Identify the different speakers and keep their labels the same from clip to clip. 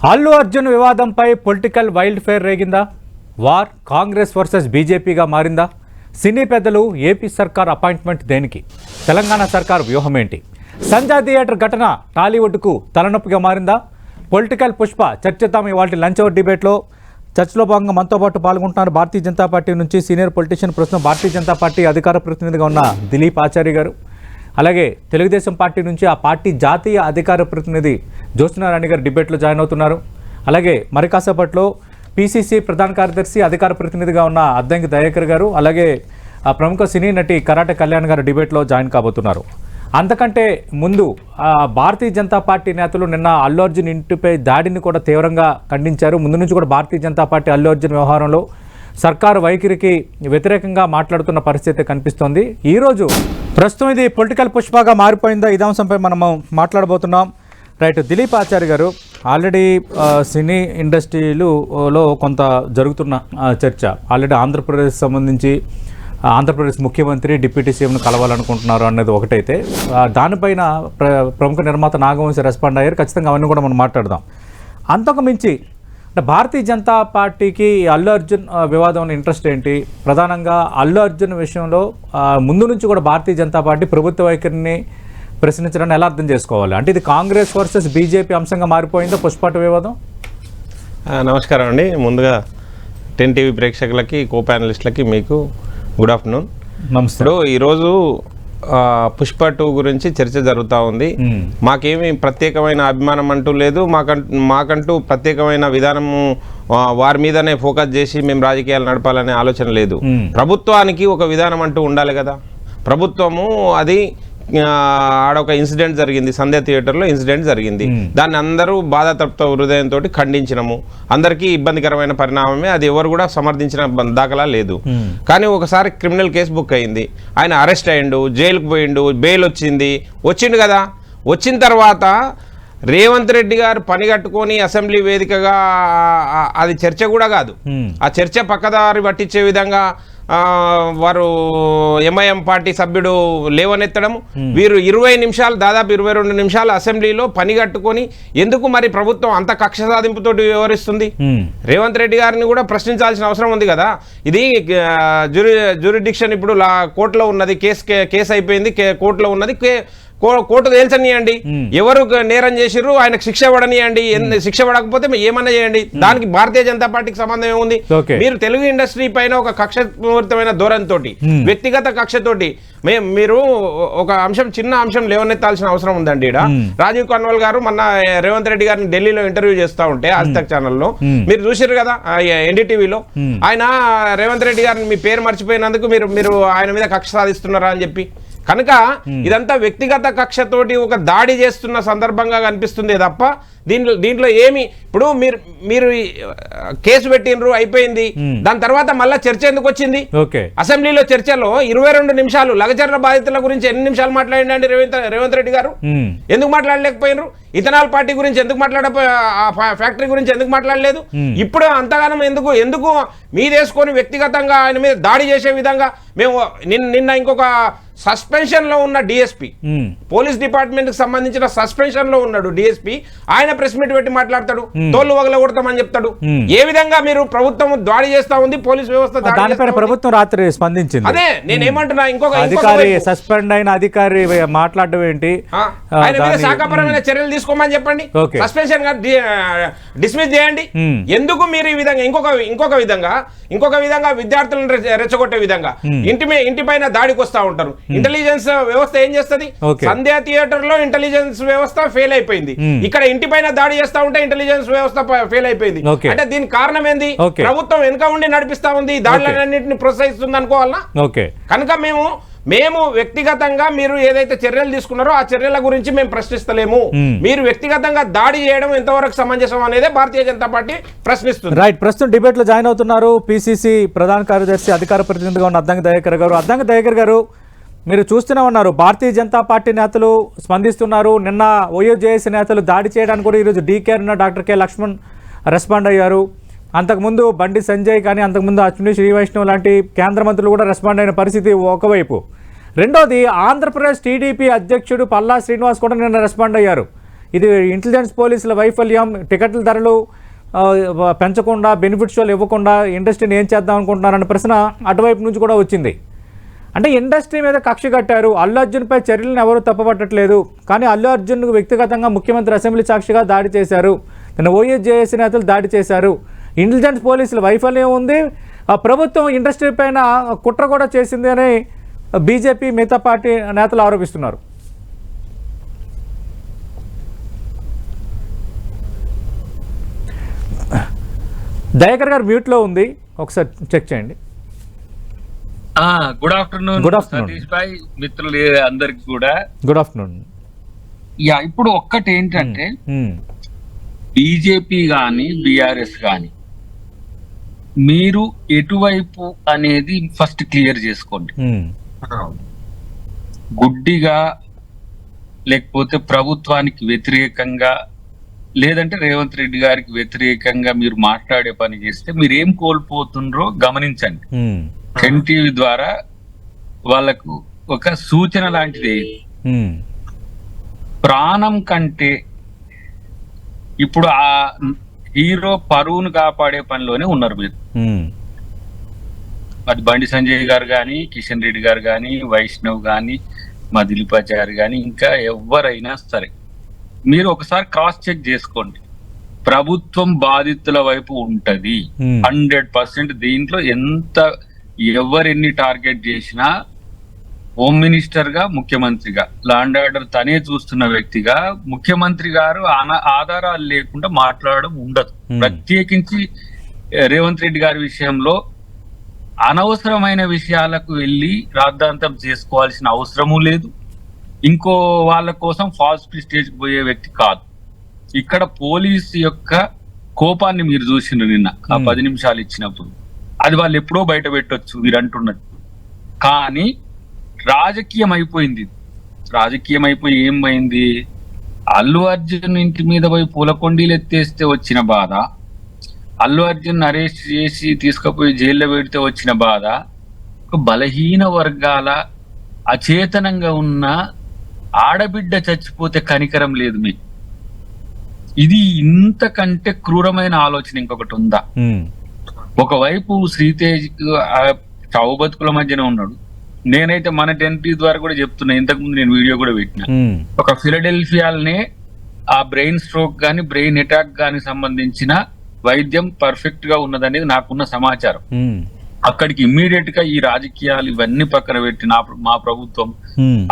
Speaker 1: అల్లు అర్జున్ వివాదంపై political wild fire రేగిందా? War Congress versus బీజేపీగా మారిందా? సినీ పెద్దలు ఏపీ సర్కార్ అపాయింట్మెంట్ దేనికి? తెలంగాణ సర్కార్ వ్యూహం ఏంటి? సంజయ్ థియేటర్ ఘటన టాలీవుడ్కు తలనొప్పిగా మారిందా? పొలిటికల్ పుష్ప చర్చిద్దాం ఇవాళ లంచ్ అవర్ డిబేట్లో. చర్చలో భాగంగా మనతో పాటు పాల్గొంటున్నారు భారతీయ జనతా పార్టీ నుంచి సీనియర్ పొలిటీషియన్, ప్రస్తుతం భారతీయ జనతా పార్టీ అధికార ప్రతినిధిగా ఉన్న దిలీప్ ఆచార్య గారు, అలాగే తెలుగుదేశం పార్టీ నుంచి ఆ పార్టీ జాతీయ అధికార ప్రతినిధి జ్యోత్స్నారాణి గారు డిబేట్లో జాయిన్ అవుతున్నారు. అలాగే మరి కాసేపట్లో పీసీసీ ప్రధాన కార్యదర్శి అధికార ప్రతినిధిగా ఉన్న అద్దంకి దయాకర్ గారు, అలాగే ప్రముఖ సినీ నటి కరాటే కళ్యాణ్ గారు డిబేట్లో జాయిన్ కాబోతున్నారు. అంతకంటే ముందు భారతీయ జనతా పార్టీ నేతలు నిన్న అల్లు అర్జున్ ఇంటిపై దాడిని కూడా తీవ్రంగా ఖండించారు. ముందు నుంచి కూడా భారతీయ జనతా పార్టీ అల్లు అర్జున్ వ్యవహారంలో సర్కారు వైఖరికి వ్యతిరేకంగా మాట్లాడుతున్న పరిస్థితి కనిపిస్తోంది. ఈరోజు ప్రస్తుతం ఇది పొలిటికల్ పుష్పగా మారిపోయిందా? ఇదే అంశంపై మనము మాట్లాడబోతున్నాం. రైట్, దిలీప్ ఆచార్య గారు, ఆల్రెడీ సినీ ఇండస్ట్రీలో కొంత జరుగుతున్న చర్చ, ఆల్రెడీ ఆంధ్రప్రదేశ్ సంబంధించి ఆంధ్రప్రదేశ్ ముఖ్యమంత్రి డిప్యూటీ సీఎంను కలవాలనుకుంటున్నారు అన్నది ఒకటైతే, దానిపైన ప్రముఖ నిర్మాత నాగవంశి రెస్పాండ్ అయ్యారు. ఖచ్చితంగా అవన్నీ కూడా మనం మాట్లాడదాం. అంతకు మించి అంటే భారతీయ జనతా పార్టీకి అల్లు అర్జున్ వివాదం ఇంట్రెస్ట్ ఏంటి? ప్రధానంగా అల్లు అర్జున్ విషయంలో ముందు నుంచి కూడా భారతీయ జనతా పార్టీ ప్రభుత్వ వైఖరిని ప్రశ్నించడాన్ని ఎలా అర్థం చేసుకోవాలి? అంటే ఇది కాంగ్రెస్ వర్సెస్ బీజేపీ అంశంగా మారిపోయిందో పుష్పాటు వివాదం?
Speaker 2: నమస్కారం అండి. ముందుగా 10 టీవీ ప్రేక్షకులకి, కో ప్యానలిస్టులకి మీకు గుడ్ ఆఫ్టర్నూన్.
Speaker 1: నమస్తే.
Speaker 2: ఇప్పుడు ఈరోజు పుష్ప 2 గురించి చర్చ జరుగుతూ ఉంది. మాకేమి ప్రత్యేకమైన అభిమానం అంటూ లేదు, మాకంటూ ప్రత్యేకమైన విధానము వారి మీదనే ఫోకస్ చేసి మేము రాజకీయాలు నడపాలనే ఆలోచన లేదు. ప్రభుత్వానికి ఒక విధానం అంటూ ఉండాలి కదా. ప్రభుత్వము అది ఆడొక ఇన్సిడెంట్ జరిగింది, సంధ్య థియేటర్లో ఇన్సిడెంట్ జరిగింది. దాన్ని అందరూ బాధాతప్త హృదయంతో ఖండించినము. అందరికీ ఇబ్బందికరమైన పరిణామమే అది, ఎవరు కూడా సమర్థించిన దాఖలా లేదు. కానీ ఒకసారి క్రిమినల్ కేసు బుక్ అయింది, ఆయన అరెస్ట్ అయ్యిండు, జైలుకు పోయిండు, బెయిల్ వచ్చిండు కదా. వచ్చిన తర్వాత రేవంత్ రెడ్డి గారు పని కట్టుకొని అసెంబ్లీ వేదికగా అది చర్చ కూడా కాదు, ఆ చర్చ పక్కదారి పట్టించే విధంగా వారు ఎంఐఎం పార్టీ సభ్యుడు లేవనెత్తడం, వీరు 20 నిమిషాలు, దాదాపు 22 నిమిషాలు అసెంబ్లీలో పని కట్టుకొని ఎందుకు మరి ప్రభుత్వం అంత కక్ష సాధింపుతో వ్యవహరిస్తుంది? రేవంత్ రెడ్డి గారిని కూడా ప్రశ్నించాల్సిన అవసరం ఉంది కదా. ఇది జ్యూరిడిక్షన్ ఇప్పుడు కోర్టులో ఉన్నది, కేసు అయిపోయింది, కోర్టులో ఉన్నది, కోర్టు తేల్చనియండి. ఎవరు నేరం చేసిర్రు ఆయనకు శిక్ష పడనియండి, శిక్ష పడకపోతే ఏమన్నా చేయండి, దానికి భారతీయ జనతా పార్టీకి సంబంధం ఏముంది? మీరు తెలుగు ఇండస్ట్రీ పైన ఒక కక్షపూరితమైన ధోరణితో, వ్యక్తిగత కక్షతోటి మీరు ఒక చిన్న అంశం లేవనెత్తాల్సిన అవసరం ఉందండి. ఇక్కడ రాజీవ్ కన్వాల్ గారు మొన్న రేవంత్ రెడ్డి గారిని ఢిల్లీలో ఇంటర్వ్యూ చేస్తా ఉంటే ఆజ్ తక్ ఛానల్లో మీరు చూసారు కదా, ఎన్డీటీవీలో, ఆయన రేవంత్ రెడ్డి గారిని మీ పేరు మర్చిపోయినందుకు మీరు ఆయన మీద కక్ష సాధిస్తున్నారా అని చెప్పి. కనుక ఇదంతా వ్యక్తిగత కక్షతోటి ఒక దాడి చేస్తున్న సందర్భంగా కనిపిస్తుంది తప్ప దీంట్లో ఏమి, ఇప్పుడు మీరు కేసు పెట్టినరు, అయిపోయింది, దాని తర్వాత మళ్ళీ చర్చ ఎందుకు వచ్చింది? అసెంబ్లీలో చర్చలో 22 నిమిషాలు లగచర్ల బాధితుల గురించి ఎన్ని నిమిషాలు మాట్లాడిండండి రేవంత్ రెడ్డి గారు? ఎందుకు మాట్లాడలేకపోయినరు? ఇథనాల్ పార్టీ గురించి ఎందుకు ఫ్యాక్టరీ గురించి ఎందుకు మాట్లాడలేదు? ఇప్పుడు అంతగానం ఎందుకు మీదేసుకొని వ్యక్తిగతంగా ఆయన మీద దాడి చేసే విధంగా? మేము నిన్న ఇంకొక సస్పెన్షన్ లో ఉన్న డిఎస్పీ, పోలీస్ డిపార్ట్మెంట్ కి సంబంధించిన సస్పెన్షన్ లో ఉన్నాడు డిఎస్పీ, ఆయన ప్రెస్ మీట్ పెట్టి మాట్లాడతాడు, తోళ్లు వగలగొడతామని చెప్తాడు. ఏ విధంగా మీరు ప్రభుత్వం దాడి చేస్తా ఉంది, పోలీస్ వ్యవస్థ
Speaker 1: ప్రభుత్వం రాత్రి స్పందించింది.
Speaker 2: అదే నేనేమంటున్నా, ఇంకొక
Speaker 1: అధికారి సస్పెండ్ అయిన అధికారి మాట్లాడడం ఏంటి?
Speaker 2: ఆయన మీద శాఖాపరమైన చర్యలు తీసుకోమని చెప్పండి, సస్పెన్షన్ డిస్మిస్ చేయండి. ఎందుకు మీరు ఈ విధంగా ఇంకొక విధంగా విద్యార్థులను రెచ్చగొట్టే విధంగా ఇంటి పైన దాడికి వస్తా ఉంటారు? ఇంటెలిజెన్స్ వ్యవస్థ ఏం చేస్తుంది? సంధ్యా థియేటర్ లో ఇంటెలిజెన్స్ వ్యవస్థ ఫెయిల్ అయిపోయింది, ఇక్కడ ఇంటి పైన దాడి చేస్తా ఉంటే ఇంటెలిజెన్స్ వ్యవస్థ ఫెయిల్ అయిపోయింది. అంటే దీనికి కారణం ఏంది? ప్రభుత్వం వెనుక ఉండి నడిపిస్తా ఉంది, దాడులన్నింటినీ ప్రోత్సహిస్తుంది అనుకోవాలనా? కనుక మేము వ్యక్తిగతంగా మీరు ఏదైతే చర్యలు తీసుకున్నారో ఆ చర్యల గురించి మేము ప్రశ్నిస్తలేము. మీరు వ్యక్తిగతంగా దాడి చేయడం ఎంతవరకు సమంజసం అనేదే భారతీయ జనతా పార్టీ ప్రశ్నిస్తుంది.
Speaker 1: రైట్, ప్రస్తుతం డిబేట్ లో జాయిన్ అవుతున్నారు పీసీసీ ప్రధాన కార్యదర్శి అధికార ప్రతినిధిగా ఉన్న అద్దంకి దయాకర్ గారు. అద్దంకి దయాకర్ గారు, మీరు చూస్తూనే ఉన్నారు, భారతీయ జనతా పార్టీ నేతలు స్పందిస్తున్నారు. నిన్న ఓయూజేఏసీ నేతలు దాడి చేయడానికి కూడా ఈరోజు డీకేఆర్ డాక్టర్ కె లక్ష్మణ్ రెస్పాండ్ అయ్యారు. అంతకుముందు బండి సంజయ్ కానీ, అంతకుముందు అశ్విని శ్రీవైష్ణవ్ లాంటి కేంద్ర మంత్రులు కూడా రెస్పాండ్ అయిన పరిస్థితి ఒకవైపు. రెండోది, ఆంధ్రప్రదేశ్ టీడీపీ అధ్యక్షుడు పల్లా శ్రీనివాస్ కూడా నిన్న రెస్పాండ్ అయ్యారు. ఇది ఇంటెలిజెన్స్ పోలీసుల వైఫల్యం, టికెట్ల ధరలు పెంచకుండా, బెనిఫిట్ షోలు ఇవ్వకుండా ఇండస్ట్రీని ఏం చేద్దాం అనుకుంటున్నారన్న ప్రశ్న అటువైపు నుంచి కూడా వచ్చింది. అంటే ఇండస్ట్రీ మీద కక్ష కట్టారు. అల్లు అర్జున్పై చర్యలను ఎవరూ తప్పుపట్టట్లేదు, కానీ అల్లు అర్జున్ వ్యక్తిగతంగా ముఖ్యమంత్రి అసెంబ్లీ సాక్షిగా దాడి చేశారు, తన ఓఎస్జేఏసీ నేతలు దాడి చేశారు, ఇంటెలిజెన్స్ పోలీసుల వైఫల్యం ఉంది, ప్రభుత్వం ఇండస్ట్రీ పైన కుట్ర కూడా చేసింది అని బీజేపీ మిగతా పార్టీ నేతలు ఆరోపిస్తున్నారు. దయాకర్ గారు మ్యూట్లో ఉంది, ఒకసారి చెక్ చేయండి.
Speaker 3: గుడ్ ఆఫ్టర్నూన్ సతీష్ భాయ్, మిత్రులు అందరికి కూడా
Speaker 1: గుడ్ ఆఫ్టర్నూన్.
Speaker 3: ఇప్పుడు ఒక్కటి ఏంటంటే బీజేపీ గాని బీఆర్ఎస్ గాని మీరు ఎటువైపు అనేది ఫస్ట్ క్లియర్ చేసుకోండి. గుడ్డిగా లేకపోతే ప్రభుత్వానికి వ్యతిరేకంగా లేదంటే రేవంత్ రెడ్డి గారికి వ్యతిరేకంగా మీరు మాట్లాడే పని చేస్తే మీరు ఏం కోల్పోతుండ్రో గమనించండి. ఎన్టీవీ ద్వారా వాళ్ళకు ఒక సూచన లాంటిది. ప్రాణం కంటే ఇప్పుడు ఆ హీరో పరువును కాపాడే పనిలోనే ఉన్నారు మీరు. అది బండి సంజయ్ గారు కానీ, కిషన్ రెడ్డి గారు కానీ, వైష్ణవ్ కానీ, మా దిలీపాచారి కానీ, ఇంకా ఎవరైనా సరే మీరు ఒకసారి క్రాస్ చెక్ చేసుకోండి. ప్రభుత్వం బాధితుల వైపు ఉంటది 100%. దీంట్లో ఎంత ఎవరెన్ని టార్గెట్ చేసినా హోమ్ మినిస్టర్ గా, ముఖ్యమంత్రిగా, లా అండ్ ఆర్డర్ తనే చూస్తున్న వ్యక్తిగా ముఖ్యమంత్రి గారు ఆధారాలు లేకుండా మాట్లాడడం ఉండదు. ప్రత్యేకించి రేవంత్ రెడ్డి గారి విషయంలో అనవసరమైన విషయాలకు వెళ్ళి రాద్ధాంతం చేసుకోవాల్సిన అవసరము లేదు. ఇంకో వాళ్ళ కోసం ఫాల్స్ ప్రిస్టేజ్ పోయే వ్యక్తి కాదు. ఇక్కడ పోలీసు యొక్క కోపాన్ని మీరు చూసిండ్రు నిన్న ఆ 10 నిమిషాలు ఇచ్చినప్పుడు. అది వాళ్ళు ఎప్పుడో బయట పెట్టొచ్చు మీరు అంటున్నట్టు, కానీ రాజకీయం అయిపోయింది. రాజకీయం అయిపోయి ఏమైంది? అల్లు అర్జున్ ఇంటి మీద పోయి పూలకొండీలు ఎత్తేస్తే వచ్చిన బాధ, అల్లు అర్జున్ అరెస్ట్ చేసి తీసుకుపోయి జైల్లో పెడితే వచ్చిన బాధ, బలహీన వర్గాల అచేతనంగా ఉన్న ఆడబిడ్డ చచ్చిపోతే కనికరం లేదు మీకు. ఇది ఇంతకంటే క్రూరమైన ఆలోచన ఇంకొకటి ఉందా? ఒకవైపు శ్రీతేజ్ చావు బతుకుల మధ్యన ఉన్నాడు. నేనైతే మన టెన్టీ ద్వారా కూడా చెప్తున్నా, ఇంతకు ముందు నేను వీడియో కూడా పెట్టిన, ఒక ఫిలడెల్ఫియాలనే ఆ బ్రెయిన్ స్ట్రోక్ గాని బ్రెయిన్ అటాక్ గాని సంబంధించిన వైద్యం పర్ఫెక్ట్ గా ఉన్నదనేది నాకున్న సమాచారం. అక్కడికి ఇమ్మీడియట్ గా ఈ రాజకీయాలు ఇవన్నీ పక్కన పెట్టి మా ప్రభుత్వం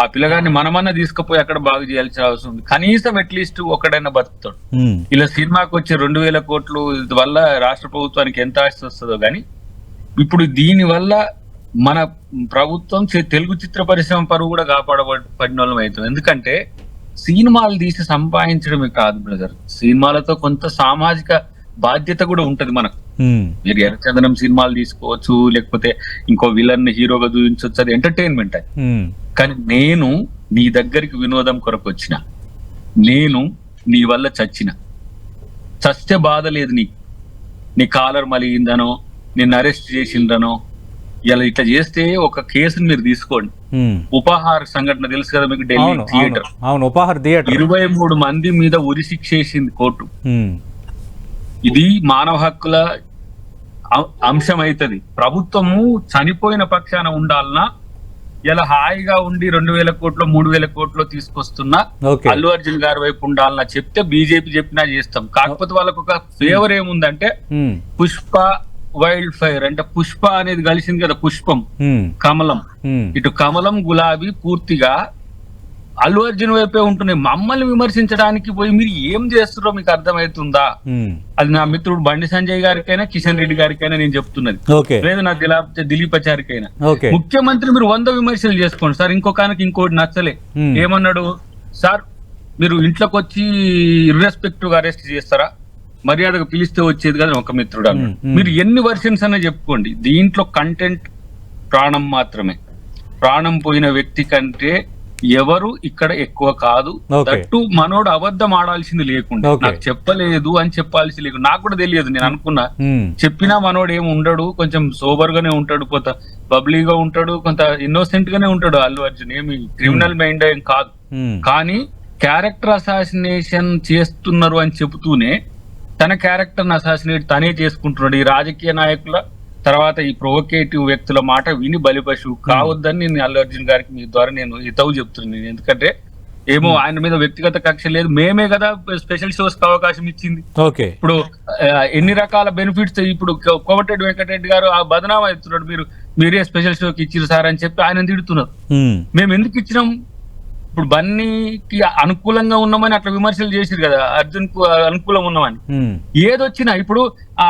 Speaker 3: ఆ పిల్లగాన్ని మనమన్నా తీసుకుపోయి అక్కడ బాగు చేయాల్సిన అవసరం ఉంది. కనీసం అట్లీస్ట్ ఒకడైనా బతుకుతాడు. ఇలా సినిమాకి వచ్చే 2000 కోట్లు వల్ల రాష్ట్ర ప్రభుత్వానికి ఎంత ఆస్తి వస్తుందో గానీ, ఇప్పుడు దీని వల్ల మన ప్రభుత్వం తెలుగు చిత్ర పరిశ్రమ పరువు కూడా కాపాడబడిన వాళ్ళం అవుతుంది. ఎందుకంటే సినిమాలు తీసి సంపాదించడమే కాదు బ్రదర్, సినిమాలతో కొంత సామాజిక బాధ్యత కూడా ఉంటది మనకు. మీరు ఎర్రచందనం సినిమాలు తీసుకోవచ్చు, లేకపోతే ఇంకో విలన్ హీరోగా చూపించవచ్చు, అది ఎంటర్టైన్మెంట్ అది. కానీ నేను నీ దగ్గరికి వినోదం కొరకు వచ్చిన, నేను నీ వల్ల చస్తే బాధ లేదు నీకు. నీ కాలర్ మలిగిందనో, నిన్ను అరెస్ట్ చేసిందనో, ఇలా ఇట్లా చేస్తే ఒక కేసుని మీరు తీసుకోండి. ఉపహార సంఘటన తెలుసు కదా మీకు, ఢిల్లీ థియేటర్ 23 మంది మీద ఉరి శిక్ష వేసింది కోర్టు. ఇది మానవ హక్కుల అంశం అవుతుంది. ప్రభుత్వము చనిపోయిన పక్షాన ఉండాలన్నా ఇలా హాయిగా ఉండి 2000 కోట్లు 3000 కోట్లు తీసుకొస్తున్నా అల్లు అర్జున్ గారి వైపు ఉండాలన్నా చెప్తే బీజేపీ చెప్పినా చేస్తాం. కాకపోతే వాళ్ళకు ఒక ఫేవర్ ఏముందంటే పుష్ప వైల్డ్ ఫైర్ అంటే పుష్ప అనేది కలిసింది కదా, పుష్పం కమలం, ఇటు కమలం గులాబీ పూర్తిగా అల్లు అర్జున్ వైపే ఉంటున్నాయి. మమ్మల్ని విమర్శించడానికి పోయి మీరు ఏం చేస్తున్నారో మీకు అర్థమవుతుందా? అది నా మిత్రుడు బండి సంజయ్ గారికైనా కిషన్ రెడ్డి గారికైనా నేను చెప్తున్నది, లేదు నా దిలీపాచారికైనా. ముఖ్యమంత్రి మీరు 100 విమర్శలు చేసుకోండి సార్, ఇంకొకరికి ఇంకోటి నచ్చలే ఏమన్నాడు సార్, మీరు ఇంట్లోకి వచ్చి ఇర్రెస్పెక్టివ్ గా అరెస్ట్ చేస్తారా, మర్యాదగా పిలిస్తే వచ్చేది కదా ఒక మిత్రుడు అన్నాడు. మీరు ఎన్ని వర్షన్స్ అనే చెప్పుకోండి, దీంట్లో కంటెంట్ ప్రాణం మాత్రమే. ప్రాణం పోయిన వ్యక్తి కంటే ఎవరు ఇక్కడ ఎక్కువ కాదు. దట్టు మనోడు అబద్ధం ఆడాల్సింది లేకుండా, నాకు చెప్పలేదు అని చెప్పాల్సి లేకుండా, నాకు కూడా తెలియదు. నేను అనుకున్నా చెప్పినా మనోడు ఏమి ఉండడు, కొంచెం సోబర్ గానే ఉంటాడు, కొంత బబ్లీగా ఉంటాడు, కొంత ఇన్నోసెంట్ గానే ఉంటాడు. అల్లు అర్జున్ ఏమి క్రిమినల్ మైండ్ ఏం కాదు. కానీ క్యారెక్టర్ అసాసినేషన్ చేస్తున్నారు అని చెబుతూనే తన క్యారెక్టర్ అసాసినేట్ తనే చేసుకుంటున్నాడు. ఈ రాజకీయ నాయకుల తర్వాత ఈ ప్రొవోకేటివ్ వ్యక్తుల మాట విని బలిపశువు కావద్దని నేను అల్లు అర్జున్ గారికి మీ ద్వారా నేను హితవు చెప్తున్నాను. ఎందుకంటే ఏమో ఆయన మీద వ్యక్తిగత కక్ష లేదు, మేమే కదా స్పెషల్ షోస్ కి అవకాశం ఇచ్చింది. ఇప్పుడు ఎన్ని రకాల బెనిఫిట్స్ ఇప్పుడు కోమటిరెడ్డి వెంకటరెడ్డి గారు ఆ బదనామా ఇస్తున్నాడు, మీరే స్పెషల్ షోకి ఇచ్చారు సార్ అని చెప్పి ఆయన తిడుతున్నారు. మేము ఎందుకు ఇచ్చినాం? ఇప్పుడు బన్నీకి అనుకూలంగా ఉన్నామని అట్లా విమర్శలు చేసిరు కదా, అర్జున్ కు అనుకూలంగా ఉన్నామని. ఏదొచ్చినా ఇప్పుడు ఆ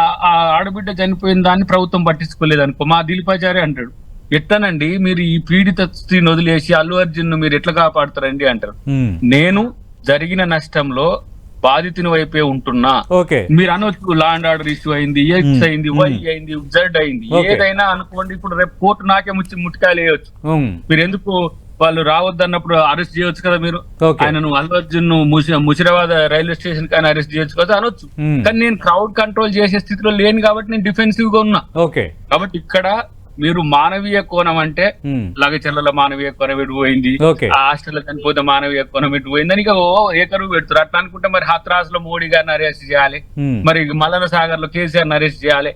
Speaker 3: ఆడబిడ్డ చనిపోయిన దాన్ని ప్రభుత్వం పట్టించుకోలేదు అనుకో, మా దిలీపాచారి అంటాడు, ఎట్లనండి మీరు ఈ పీడిత స్త్రీని వదిలేసి అల్లు అర్జున్ మీరు ఎట్లా కాపాడతారండి అంటారు. నేను జరిగిన నష్టంలో బాధితుని వైపే ఉంటున్నా. మీరు అనొచ్చు లా అండ్ ఆర్డర్ ఇష్యూ అయింది, ఎక్స్ అయింది, వై అయింది, జెడ్ అయింది, ఏదైనా అనుకోండి. ఇప్పుడు రేపు కోర్టు నాకే ముట్టికాయలు వేయొచ్చు. మీరు ఎందుకు వాళ్ళు రావద్దన్నప్పుడు అరెస్ట్ చేయొచ్చు కదా, మీరు ఆయనను అల్లు అర్జున్ ముషిరాబాద్ రైల్వే స్టేషన్ కానీ అరెస్ట్ చేయొచ్చు కదా అనొచ్చు. కానీ నేను క్రౌడ్ కంట్రోల్ చేసే స్థితిలో లేను కాబట్టి నేను డిఫెన్సివ్ గా ఉన్నా. కాబట్టి ఇక్కడ మీరు మానవీయ కోణం అంటే లగచర్ల మానవీయ కోణం ఎటు పోయింది, ఆ హాస్టల్ చనిపోతే మానవీయ కోణం ఎటు పోయింది అని ఏకరువు పెడుతున్నారు. అట్లా అనుకుంటే మరి హత్రాస్ లో మోడీ గారిని అరెస్ట్ చేయాలి, మరి మల్లన సాగర్ లో కేసీఆర్ ని అరెస్ట్ చేయాలి,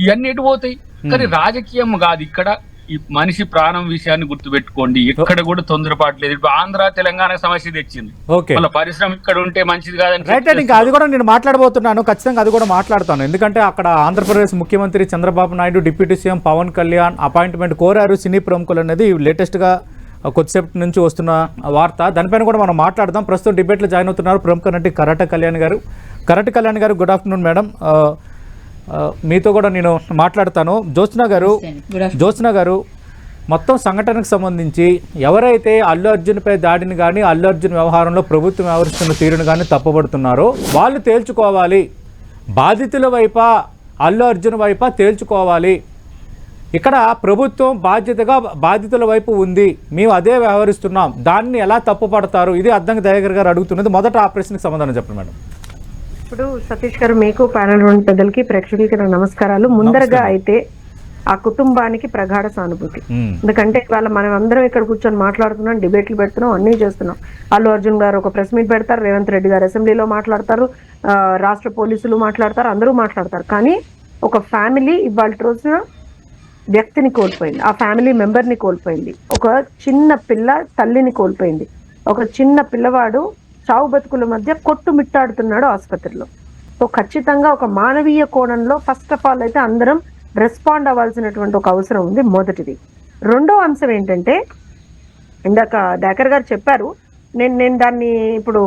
Speaker 3: ఇవన్నీ ఎటు పోతాయి. కానీ రాజకీయం కాదు ఇక్కడ, ఈ మనిషి ప్రాణం విషయాన్ని గుర్తుపెట్టుకోండి. ఎక్కడ కూడా తొందరపాటు లేదు. ఇప్పుడు ఆంధ్ర తెలంగాణ సమస్య తెచ్చింది, వాళ్ళ పరిశ్రమ ఇక్కడ ఉంటే మంచిది కాదని.
Speaker 1: ఇంకా అది కూడా నేను మాట్లాడబోతున్నాను, ఖచ్చితంగా అది కూడా మాట్లాడతాను. ఎందుకంటే అక్కడ ఆంధ్రప్రదేశ్ ముఖ్యమంత్రి Chandrababu Naidu, deputy CM Pawan Kalyan appointment కోరారు సినీ ప్రముఖులు అనేది లేటెస్ట్ గా కొద్దిసేపటి నుంచి వస్తున్న వార్త. దానిపైన కూడా మనం మాట్లాడదాం. ప్రస్తుతం డిబేట్లో జాయిన్ అవుతున్నారు ప్రముఖ నటి కరాటే కళ్యాణ్ గారు. కరాటే కళ్యాణ్ గారు, గుడ్ ఆఫ్టర్నూన్ మేడం. మీతో కూడా నేను మాట్లాడతాను. జ్యోత్స్న గారు, మొత్తం సంఘటనకు సంబంధించి ఎవరైతే అల్లు అర్జున్పై దాడిని కానీ అల్లు అర్జున్ వ్యవహారంలో ప్రభుత్వం వ్యవహరిస్తున్న తీరును కానీ తప్పుపడుతున్నారో వాళ్ళు తేల్చుకోవాలి. బాధితుల వైపా అల్లు అర్జున్ వైపా తేల్చుకోవాలి. ఇక్కడ ప్రభుత్వం బాధితుల వైపు ఉంది, మేము అదే వ్యవహరిస్తున్నాం, దాన్ని ఎలా తప్పుపడతారు? ఇది అద్దంకి దయాకర్ గారు అడుగుతున్నది. మొదట ఆ ప్రశ్నకు సమాధానం చెప్పండి మేడం.
Speaker 4: ఇప్పుడు సతీష్ గారు, మీకు ప్యానల్ పెద్దలకి ప్రేక్షకులకి నమస్కారాలు. ముందరగా అయితే ఆ కుటుంబానికి ప్రగాఢ సానుభూతి. ఎందుకంటే ఇవాళ మనం అందరం ఇక్కడ కూర్చొని మాట్లాడుతున్నాం, డిబేట్లు పెడుతున్నాం, అన్ని చేస్తున్నాం. అల్లు అర్జున్ గారు ఒక ప్రెస్ మీట్ పెడతారు, రేవంత్ రెడ్డి గారు అసెంబ్లీలో మాట్లాడతారు, రాష్ట్ర పోలీసులు మాట్లాడతారు, అందరూ మాట్లాడతారు. కానీ ఒక ఫ్యామిలీ ఇవాళ రోజున వ్యక్తిని కోల్పోయింది, ఆ ఫ్యామిలీ మెంబర్ని కోల్పోయింది, ఒక చిన్న పిల్ల తల్లిని కోల్పోయింది, ఒక చిన్న పిల్లవాడు చావు బతుకుల మధ్య కొట్టుమిట్టాడుతున్నాడు ఆసుపత్రిలో. సో ఖచ్చితంగా ఒక మానవీయ కోణంలో ఫస్ట్ ఆఫ్ ఆల్ అయితే అందరం రెస్పాండ్ అవ్వాల్సినటువంటి ఒక అవసరం ఉంది, మొదటిది. రెండో అంశం ఏంటంటే, ఇందాక దాకర్ గారు చెప్పారు, నేను దాన్ని ఇప్పుడు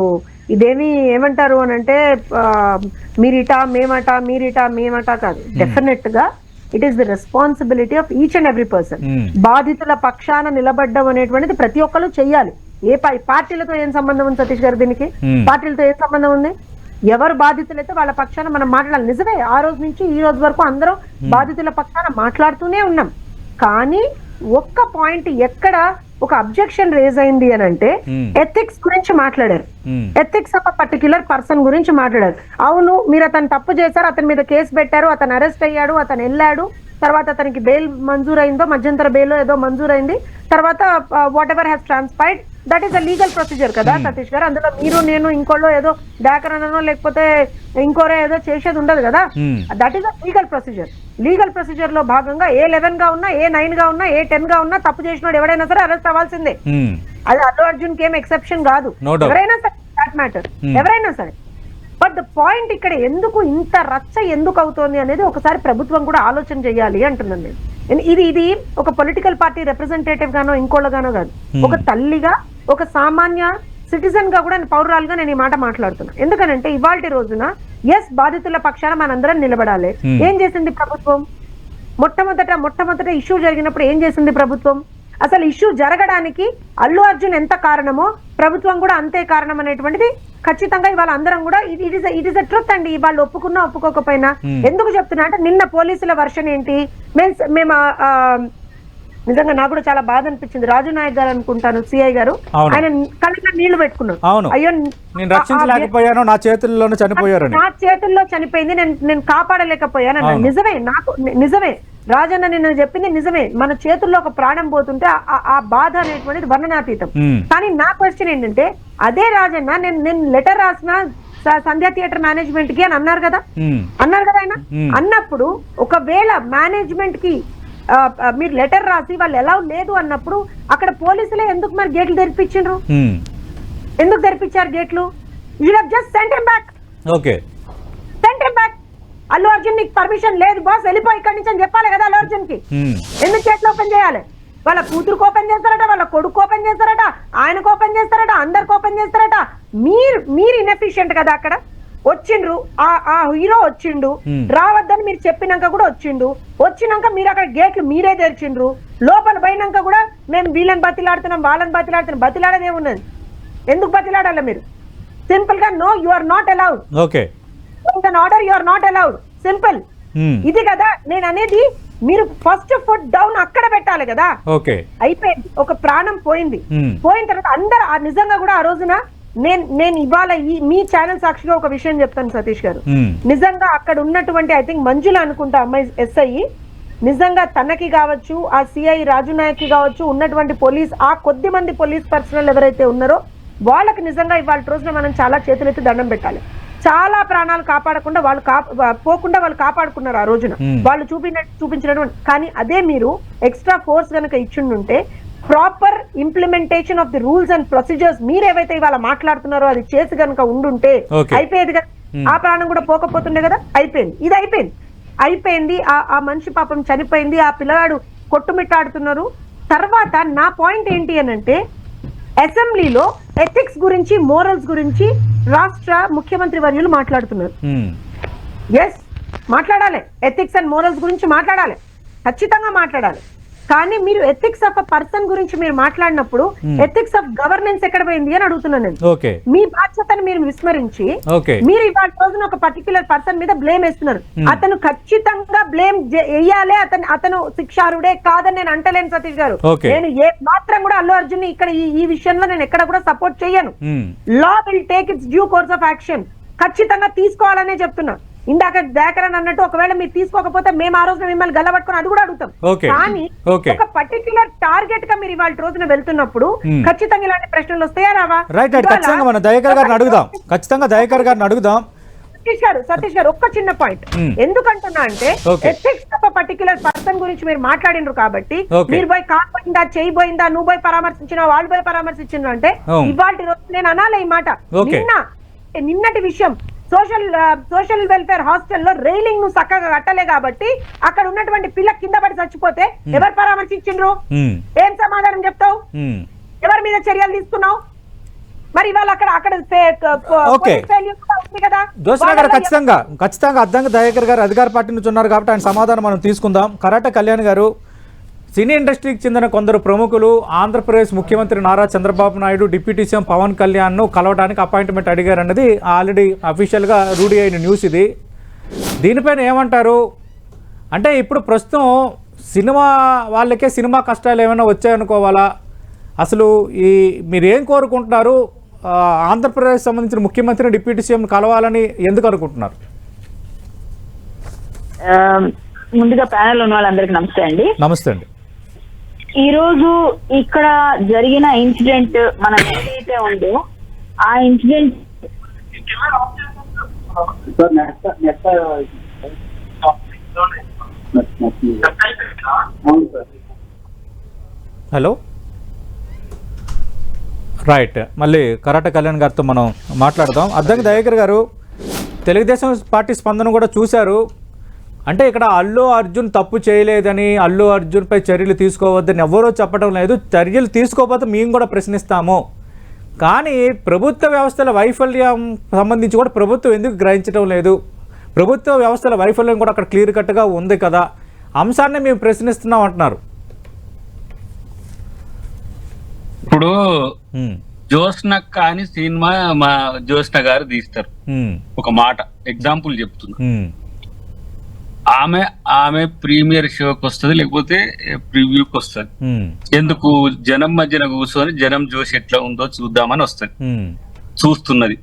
Speaker 4: ఇదేమి ఏమంటారు అని అంటే మీరిటా మేమట కాదు. డెఫినెట్ గా it is the responsibility of each and every person. బాధితుల పక్షాన నిలబడ్డం అనేటువంటిది ప్రతి ఒక్కరు చెయ్యాలి. పార్టీలతో ఏం సంబంధం ఉంది సతీష్ గారు? దీనికి పార్టీలతో ఏం సంబంధం ఉంది? ఎవరు బాధితులైతే వాళ్ళ పక్షాన మనం మాట్లాడాలి. నిజమే, ఆ రోజు నుంచి ఈ రోజు వరకు అందరం బాధితుల పక్షాన మాట్లాడుతూనే ఉన్నాం. కానీ ఒక్క పాయింట్ ఎక్కడ ఒక అబ్జెక్షన్ రేజ్ అయింది అని అంటే ఎథిక్స్ గురించి మాట్లాడారు. ఎథిక్స్ ఆఫ్ పర్టిక్యులర్ పర్సన్ గురించి మాట్లాడారు. అవును, మీరు అతను తప్పు చేశారు, అతని మీద కేసు పెట్టారు, అతను అరెస్ట్ అయ్యాడు, అతను వెళ్ళాడు, తర్వాత అతనికి బెయిల్ మంజూరైందో, మధ్యంతర బెయిల్ ఏదో మంజూరైంది, తర్వాత whatever has transpired that is a legal procedure కదా సతీష్ గారు. అందులో మీరు నేను ఇంకోళ్ళు ఏదో డాకరనో లేకపోతే ఇంకోరే ఏదో చేసేది ఉండదు కదా. That is a legal procedure. Legal procedure లో భాగంగా A11 గా ఉన్నా, A9 గా ఉన్నా, A10 గా ఉన్నా తప్పు చేసినోడు ఎవడైనా సరే అరెస్ట్ అవ్వాల్సిందే. అది అల్లు అర్జున్ కి ఏం ఎక్సెప్షన్ కాదు, ఎవరైనా సరే, దాట్ మ్యాటర్ ఎవరైనా సరే. బట్ ద పాయింట్ ఇక్కడ ఎందుకు ఇంత రచ్చ ఎందుకు అవుతోంది అనేది ఒకసారి ప్రభుత్వం కూడా ఆలోచన చేయాలి అంటున్నాను నేను. ఇది ఒక పొలిటికల్ పార్టీ రిప్రజెంటేటివ్ గానో ఇంకోళ్ళగానో కాదు, ఒక తల్లిగా, ఒక సామాన్య సిటిజన్ గా కూడా పౌరురాలుగా నేను ఈ మాట మాట్లాడుతున్నా. ఎందుకనంటే ఇవాళ రోజున బాధితుల పక్షాన మనందరం నిలబడాలి. ఏం చేసింది ప్రభుత్వం? మొట్టమొదట ఇష్యూ జరిగినప్పుడు ఏం చేసింది ప్రభుత్వం? అసలు ఇష్యూ జరగడానికి అల్లు అర్జున్ ఎంత కారణమో ప్రభుత్వం కూడా అంతే కారణం అనేటువంటిది ఖచ్చితంగా ఇవాళ అందరం కూడా ఇట్ ఈస్ అ ట్రూత్ అండి. వాళ్ళు ఒప్పుకున్నా ఒప్పుకోకపోయినా. ఎందుకు చెప్తున్నా అంటే నిన్న పోలీసుల వర్షన్ ఏంటి, మేము నిజంగా నాకు కూడా చాలా బాధ అనిపించింది. రాజు నాయక్ గారు అనుకుంటాను, సిఐ గారు,
Speaker 1: అవును.
Speaker 4: ఆయన కళ్ళ నీళ్లు పెట్టుకున్నాడు.
Speaker 1: అవును,
Speaker 4: అయ్యో
Speaker 1: నేను రక్షించలేకపోయాను, నా చేతుల్లోనే చనిపోయారని.
Speaker 4: నా చేతుల్లో చనిపోయింది, నేను కాపాడలేకపోయాను అన్న. నిజమే, నాకు నిజమే రాజన్న నిన్న చెప్పింది నిజమే. మన చేతుల్లో ఒక ప్రాణం పోతుంటే ఆ బాధ అనేటువంటిది వర్ణనాతీతం. కానీ నా క్వశ్చన్ ఏంటంటే, అదే రాజన్న నేను లెటర్ రాసిన సంధ్యా థియేటర్ మేనేజ్మెంట్ కి అని అన్నారు కదా ఆయన. అన్నప్పుడు ఒకవేళ మేనేజ్మెంట్ కి మీరు లెటర్ రాసి వాళ్ళు ఎలా లేదు అన్నప్పుడు అక్కడ పోలీసులే ఎందుకు మరి గేట్లు తెరిపించారు? ఎందుకు తెరిపించారు గేట్లు? You have just sent him back.
Speaker 1: Okay,
Speaker 4: sent him back. Allu Arjun నీకు పర్మిషన్ లేదు బాస్, వెళ్ళిపోయి ఇక్కడి నుంచి అని చెప్పాలి కదా అల్లు అర్జున్ కి. ఎందుకు చేతులు ఓపెన్ చేయాలి? వాళ్ళ కూతురుకు ఓపెన్ చేస్తారట, వాళ్ళ కొడుకు ఓపెన్ చేస్తారట, ఆయనకు ఓపెన్ చేస్తారట, అందరికి ఓపెన్ చేస్తారట. మీరు ఇన్ఎఫిషియెంట్ కదా. అక్కడ వచ్చిండ్రు, ఆ హీరో వచ్చిండు, రావద్దని మీరు చెప్పినాక కూడా వచ్చినాక మీరు అక్కడ గేట్లు మీరే తెరిచిండ్రు. లోపల పోయినాక కూడా మేము వీళ్ళని బతిలాడుతున్నాం, వాళ్ళని బతిలాడుతున్నాం. బతిలాడదేమున్నది? ఎందుకు బతిలాడాలి మీరు? సింపుల్ గా no, you are not allowed.
Speaker 1: Okay,
Speaker 4: order, you are not allowed. Simple. ఇది కదా నేను అనేది. మీరు ఫస్ట్ ఫుట్ డౌన్ అక్కడ పెట్టాలి కదా.
Speaker 1: ఓకే, అయిపోయింది,
Speaker 4: ఒక ప్రాణం పోయింది. పోయిన తర్వాత అందరు నిజంగా కూడా ఆ రోజున నేను ఇవాళ మీ ఛానల్ సాక్షిగా ఒక విషయం చెప్తాను సతీష్ గారు. నిజంగా అక్కడ ఉన్నటువంటి ఐ థింక్ మంజుల అనుకుంటా అమ్మాయి ఎస్ఐ, నిజంగా తనకి కావచ్చు, ఆ సిఐ రాజు నాయక్ కి కావచ్చు, ఉన్నటువంటి పోలీస్ ఆ కొద్ది మంది పోలీస్ పర్సనల్ ఎవరైతే ఉన్నారో వాళ్ళకి నిజంగా ఇవాళ రోజున మనం చాలా చేతులెత్తి దండం పెట్టాలి. చాలా ప్రాణాలు కాపాడకుండా వాళ్ళు పోకుండా వాళ్ళు కాపాడుకున్నారు ఆ రోజున, వాళ్ళు చూపించినటువంటి. కానీ అదే మీరు ఎక్స్ట్రా ఫోర్స్ కనుక ఇచ్చిండుంటే, proper implementation of the rules and procedures మీరు ఏవైతే ఇవాళ మాట్లాడుతున్నారో అది చేసి కనుక ఉండుంటే అయిపోయేది కదా. ఆ ప్రాణం కూడా పోకపోతుండే కదా. అయిపోయింది, ఇది అయిపోయింది. ఆ మనిషి పాపం చనిపోయింది, ఆ పిల్లగాడు కొట్టుమిట్టాడుతున్నారు. తర్వాత నా పాయింట్ ఏంటి అనంటే, అసెంబ్లీలో ఎథిక్స్ గురించి, మోరల్స్ గురించి రాష్ట్ర ముఖ్యమంత్రి వర్యులు మాట్లాడుతున్నారు. ఎస్, మాట్లాడాలి. ఎథిక్స్ అండ్ మోరల్స్ గురించి మాట్లాడాలి, ఖచ్చితంగా మాట్లాడాలి. కానీ మీరు ఎథిక్స్ ఆఫ్ అ పర్సన్ గురించి మీరు మాట్లాడినప్పుడు ఎథిక్స్ ఆఫ్ గవర్నెన్స్ ఎక్కడ పోయింది అని అడుగుతున్నాను నేను. మీ బాధ్యతను మీరు విస్మరించి మీరు ఇవాళ రోజున ఒక పర్టికులర్ పర్సన్ మీద బ్లేమ్ వేస్తున్నారు. అతను ఖచ్చితంగా బ్లేమ్ వేయాలి, అతను శిక్షారుడే కాదని నేను అంటలేను సతీష్ గారు. నేను ఏ మాత్రం కూడా అల్లు అర్జున్ ఇక్కడ ఈ విషయంలో నేను ఎక్కడ కూడా సపోర్ట్ చేయను. Law will take its due course of action. ఖచ్చితంగా తీసుకోవాలనే చెప్తున్నా. ఇందాక దాకరన్ అన్నట్టు ఒకవేళ మీరు తీసుకోకపోతే మేము ఆ రోజున మిమ్మల్ని గల్లబట్టుకుని అది కూడా అడుగుతాం. కానీ ఒక పర్టిక్యులర్ టార్గెట్ గా మీరు ఇవాళ రోజున వెళ్తున్నప్పుడు ఖచ్చితంగా ఇలాంటి ప్రశ్నలు వస్తాయా రావా?
Speaker 1: రైట్, ఖచ్చితంగా మనం దయాకర్ గారిని అడుగుదాం. ఖచ్చితంగా దయాకర్ గారిని అడుగుదాం.
Speaker 4: సతీష్ గారు ఒక్క చిన్న పాయింట్ ఎందుకంటున్నా అంటే, ఎథిక్స్ ఆఫ్ పర్టిక్యులర్ పర్సన్ గురించి మీరు మాట్లాడినారు కాబట్టి మీరు పోయి కాకపోయిందా, చేయబోయిందా, నువ్వు పోయి పరామర్శించినా, వాళ్ళు పోయి పరామర్శించిన అంటే ఇవాళ రోజు నేను అనాలి ఈ మాట. నిన్నటి విషయం, సోషల్ వెల్ఫేర్ హాస్టల్లో రైలింగ్ ను చక్కగా కట్టలే కాబట్టి అక్కడ ఉన్నటువంటి పిల్ల కింద పడి చచ్చిపోతే ఎవరు పరామర్శించిండ్రు? ఏం సమాధానం చెప్తావు? ఎవరి మీద చర్యలు తీసుకున్నావు? మరి ఇవాళ అక్కడ
Speaker 1: ఖచ్చితంగా అద్దంకి దయాకర్ గారు అధికార పార్టీ నుంచి ఉన్నారు కాబట్టి ఆయన సమాధానం మనం తీసుకుందాం. కరాట కళ్యాణ్ గారు, సినీ ఇండస్ట్రీకి చెందిన కొందరు ప్రముఖులు ఆంధ్రప్రదేశ్ ముఖ్యమంత్రి నారా చంద్రబాబు నాయుడు, డిప్యూటీ సీఎం పవన్ కళ్యాణ్ను కలవడానికి అపాయింట్మెంట్ అడిగారన్నది ఆల్రెడీ అఫీషియల్గా రూఢి అయిన న్యూస్ ఇది. దీనిపైన ఏమంటారు? అంటే ఇప్పుడు ప్రస్తుతం సినిమా వాళ్ళకే సినిమా కష్టాలు ఏమైనా వచ్చాయనుకోవాలా? అసలు మీరేం కోరుకుంటున్నారు? ఆంధ్రప్రదేశ్ సంబంధించిన ముఖ్యమంత్రిని, డిప్యూటీ సీఎం కలవాలని ఎందుకు అనుకుంటున్నారు?
Speaker 5: ముందుగా ప్యానెల్ ఉన్న వాళ్ళందరికీ నమస్తే అండి.
Speaker 1: నమస్తే అండి.
Speaker 5: ఈ రోజు ఇక్కడ జరిగిన ఇన్సిడెంట్ మనం ఏదైతే ఉందో ఆ ఇన్సిడెంట్
Speaker 1: హలో, రైట్, మళ్ళీ కరాట కళ్యాణ్ గారితో మనం మాట్లాడదాం. అద్దంకి దయాకర్ గారు, తెలుగుదేశం పార్టీ స్పందన కూడా చూశారు. అంటే ఇక్కడ అల్లు అర్జున్ తప్పు చేయలేదని, అల్లు అర్జున్పై చర్యలు తీసుకోవద్దని ఎవరో చెప్పడం లేదు. చర్యలు తీసుకోకపోతే మేము కూడా ప్రశ్నిస్తాము. కానీ ప్రభుత్వ వ్యవస్థల వైఫల్యం సంబంధించి కూడా ప్రభుత్వం ఎందుకు గ్రహించడం లేదు? ప్రభుత్వ వ్యవస్థల వైఫల్యం కూడా అక్కడ క్లియర్ కట్గా ఉంది కదా, అంశాన్ని మేము ప్రశ్నిస్తున్నాం అంటున్నారు.
Speaker 3: ఇప్పుడు జోస్నక్క అని సినిమా మా జోస్న గారు తీస్తారు. ఒక మాట ఎగ్జాంపుల్ చెప్తున్నా. ఆమె ఆమె ప్రీమియర్ షోకి వస్తుంది, లేకపోతే ప్రివ్యూకి వస్తుంది. ఎందుకు? జనం మధ్యన కూర్చొని జనం జోష్ ఎట్లా ఉందో చూద్దామని వస్తుంది. చూస్తున్నది.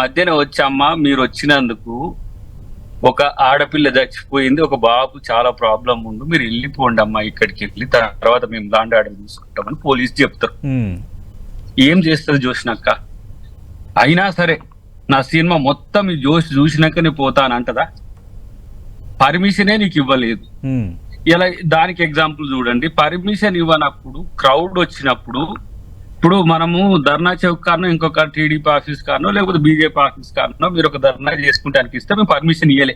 Speaker 3: మధ్యన వచ్చి అమ్మ మీరు వచ్చినందుకు ఒక ఆడపిల్ల చచ్చిపోయింది, ఒక బాబు చాలా ప్రాబ్లం ఉండు, మీరు వెళ్ళిపోండి అమ్మా ఇక్కడికి వెళ్ళి, తర్వాత మేము లాండ్ ఆర్డర్ చూసుకుంటామని పోలీసు చెప్తారు. ఏం చేస్తుంది జోష్నక్క? అయినా సరే నా సినిమా మొత్తం ఈ జోష్ చూసినాక నేను పోతానంటదా? పర్మిషనే నీకు ఇవ్వలేదు. ఇలా దానికి ఎగ్జాంపుల్ చూడండి. పర్మిషన్ ఇవ్వనప్పుడు క్రౌడ్ వచ్చినప్పుడు, ఇప్పుడు మనము ధర్నా చౌక్ కారణం ఇంకొక టీడీపీ ఆఫీస్ కారణం లేకపోతే బీజేపీ ఆఫీస్ కారణం మీరు ఒక ధర్నా చేసుకుంటానికి ఇస్తే మేము పర్మిషన్ ఇవ్వలే,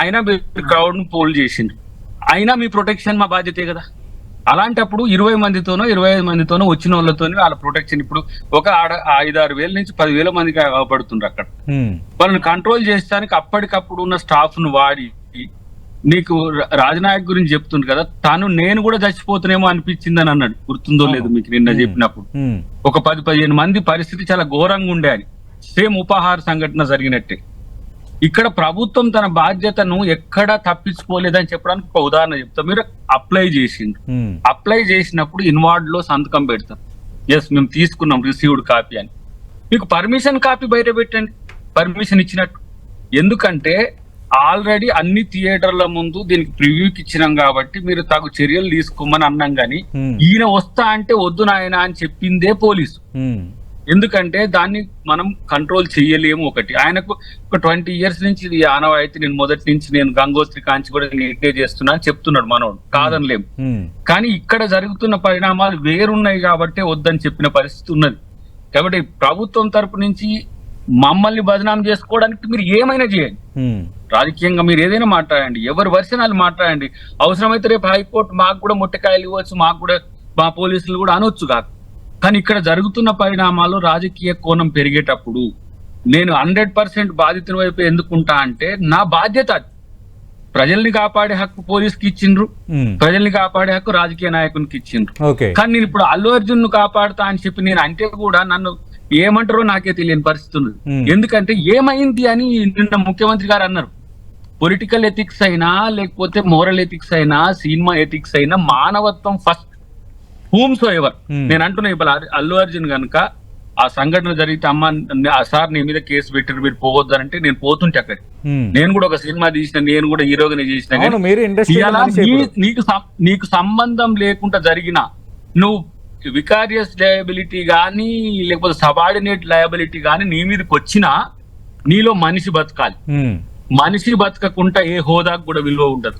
Speaker 3: అయినా మీరు క్రౌడ్ ను పోల్ చేసిండ్రు, అయినా మీ ప్రొటెక్షన్ మా బాధ్యతే కదా. అలాంటప్పుడు 20 మందితోనో 25 మందితోనో వచ్చిన వాళ్ళతో వాళ్ళ ప్రొటెక్షన్ ఇప్పుడు ఒక 5-6 వేల నుంచి 10,000 మందికి అవపడుతుండ్రు. అక్కడ వాళ్ళని కంట్రోల్ చేసడానికి అప్పటికప్పుడు ఉన్న స్టాఫ్ ను వాడి, నీకు రాజనాయక్ గురించి చెప్తుంది కదా, నేను కూడా చచ్చిపోతానేమో అనిపించిందని అన్నాడు, గుర్తుందో లేదు మీకు నిన్న చెప్పినప్పుడు. ఒక 10-15 మంది పరిస్థితి చాలా ఘోరంగా ఉండే అని. సేమ్ ఉపాహార సంఘటన జరిగినట్టే. ఇక్కడ ప్రభుత్వం తన బాధ్యతను ఎక్కడా తప్పించుకోలేదని చెప్పడానికి ఒక ఉదాహరణ చెప్తా. మీరు అప్లై చేసిండ్రు, అప్లై చేసినప్పుడు ఇన్వార్డ్ లో సంతకం పెడతాం, ఎస్ మేము తీసుకున్నాం రిసీవ్డ్ కాపీ అని. మీకు పర్మిషన్ కాపీ బయట పెట్టండి, పర్మిషన్ ఇచ్చినట్టు. ఎందుకంటే ఆల్రెడీ అన్ని థియేటర్ల ముందు దీనికి ప్రివ్యూకి ఇచ్చినాం కాబట్టి మీరు తగు చర్యలు తీసుకోమని అన్నాం. గానీ ఈయన వస్తా అంటే వద్దు నాయన అని చెప్పిందే పోలీసు. ఎందుకంటే దాన్ని మనం కంట్రోల్ చెయ్యలేము. ఒకటి, ఆయనకు ఒక 20 years నుంచి ఇది ఆనవాయితీ, నేను మొదటి నుంచి నేను గంగోత్రి కాంచి కూడా నీట్గా చేస్తున్నా అని చెప్తున్నాడు మనోడు, కాదనలేము. కానీ ఇక్కడ జరుగుతున్న పరిణామాలు వేరున్నాయి కాబట్టి వద్దని చెప్పిన పరిస్థితి ఉన్నది. కాబట్టి ప్రభుత్వం తరపు నుంచి మమ్మల్ని బదనాం చేసుకోవడానికి మీరు ఏమైనా చేయండి, రాజకీయంగా మీరు ఏదైనా మాట్లాడండి, ఎవరి వర్షనాలు మాట్లాడండి. అవసరమైతే రేపు హైకోర్టు మాకు కూడా ముట్టకాయలు ఇవ్వచ్చు, మాకు కూడా మా పోలీసులు కూడా అనొచ్చు కాదు. కానీ ఇక్కడ జరుగుతున్న పరిణామాలు రాజకీయ కోణం పెరిగేటప్పుడు నేను 100% బాధితుల వైపు ఎందుకుంటా అంటే నా బాధ్యత. ప్రజల్ని కాపాడే హక్కు పోలీసుకి ఇచ్చిండ్రు, ప్రజల్ని కాపాడే హక్కు రాజకీయ నాయకునికి ఇచ్చిండ్రు. కానీ నేను ఇప్పుడు అల్లు అర్జున్ ను కాపాడుతా అని చెప్పి నేను అంటే కూడా నన్ను ఏమంటారో నాకే తెలియని పరిస్థితి ఉంది. ఎందుకంటే ఏమైంది అని నిన్న ముఖ్యమంత్రి గారు అన్నారు. పొలిటికల్ ఎథిక్స్ అయినా లేకపోతే మోరల్ ఎథిక్స్ అయినా సినిమా ఎథిక్స్ అయినా మానవత్వం ఫస్ట్. హూమ్స్ ఎవర్ నేను అంటున్నా, ఇప్పుడు అల్లు అర్జున్ కనుక ఆ సంఘటన జరిగితే అమ్మ సార్ నీ మీద కేసు పెట్టారు మీరు పోవద్దనంటే నేను పోతుంటే అక్కడికి. నేను కూడా ఒక సినిమా తీసిన, నేను కూడా హీరోగానే చేసిన. నీకు సంబంధం లేకుండా జరిగిన నువ్వు వికారియస్ లయబిలిటీ గానీ లేకపోతే సబార్డినేట్ లయబిలిటీ గానీ నీ మీదకి వచ్చినా నీలో మనిషి బతకాలి. మనిషి బతకకుండా ఏ హోదాకు కూడా విలువ ఉండదు.